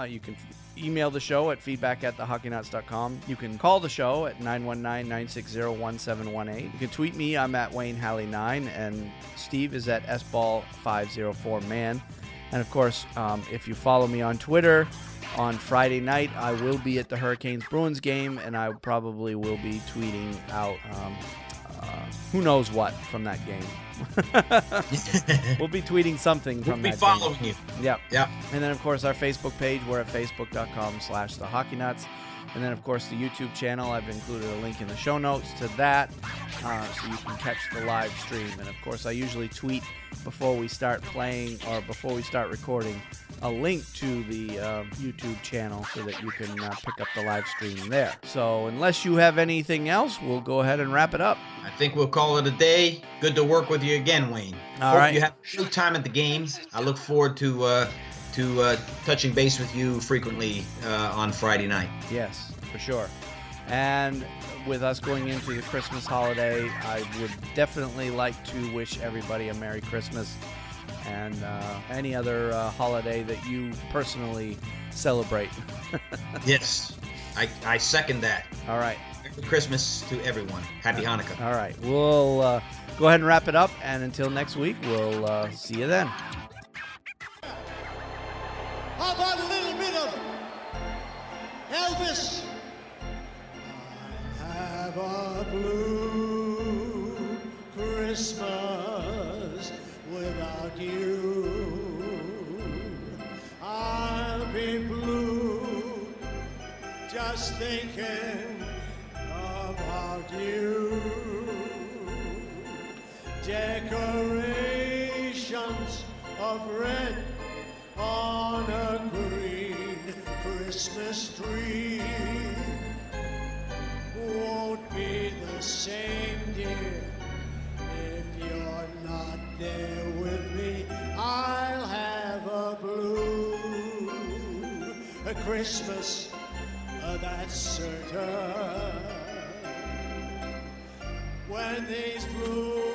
You can email the show at feedback@thehockeynuts.com. You can call the show at 919-960-1718. You can tweet me. I'm at WayneHalley9, and Steve is at sball504man. And, of course, if you follow me on Twitter, on Friday night, I will be at the Hurricanes-Bruins game, and I probably will be tweeting out who knows what from that game. We'll be tweeting something from that game. We'll be following you. Yep. Yep. And then, of course, our Facebook page, we're at facebook.com/thehockeynuts. And then, of course, the YouTube channel, I've included a link in the show notes to that, so you can catch the live stream. And, of course, I usually tweet before we start playing or before we start recording a link to the YouTube channel so that you can pick up the live stream there. So unless you have anything else, we'll go ahead and wrap it up. I think we'll call it a day. Good to work with you again, Wayne. All Hope right. you have a good time at the games. I look forward to touching base with you frequently on Friday night. Yes, for sure. And with us going into the Christmas holiday, I would definitely like to wish everybody a Merry Christmas and any other holiday that you personally celebrate. Yes, I second that. All right. Merry Christmas to everyone. Happy Hanukkah. All right. We'll go ahead and wrap it up. And until next week, we'll see you then. How about a little bit of Elvis? I have a blue Christmas without you. I'll be blue just thinking about you. Decorations of red on a green Christmas tree won't be the same, dear, if you're not there with me. I'll have a blue Christmas, that's certain. When these blue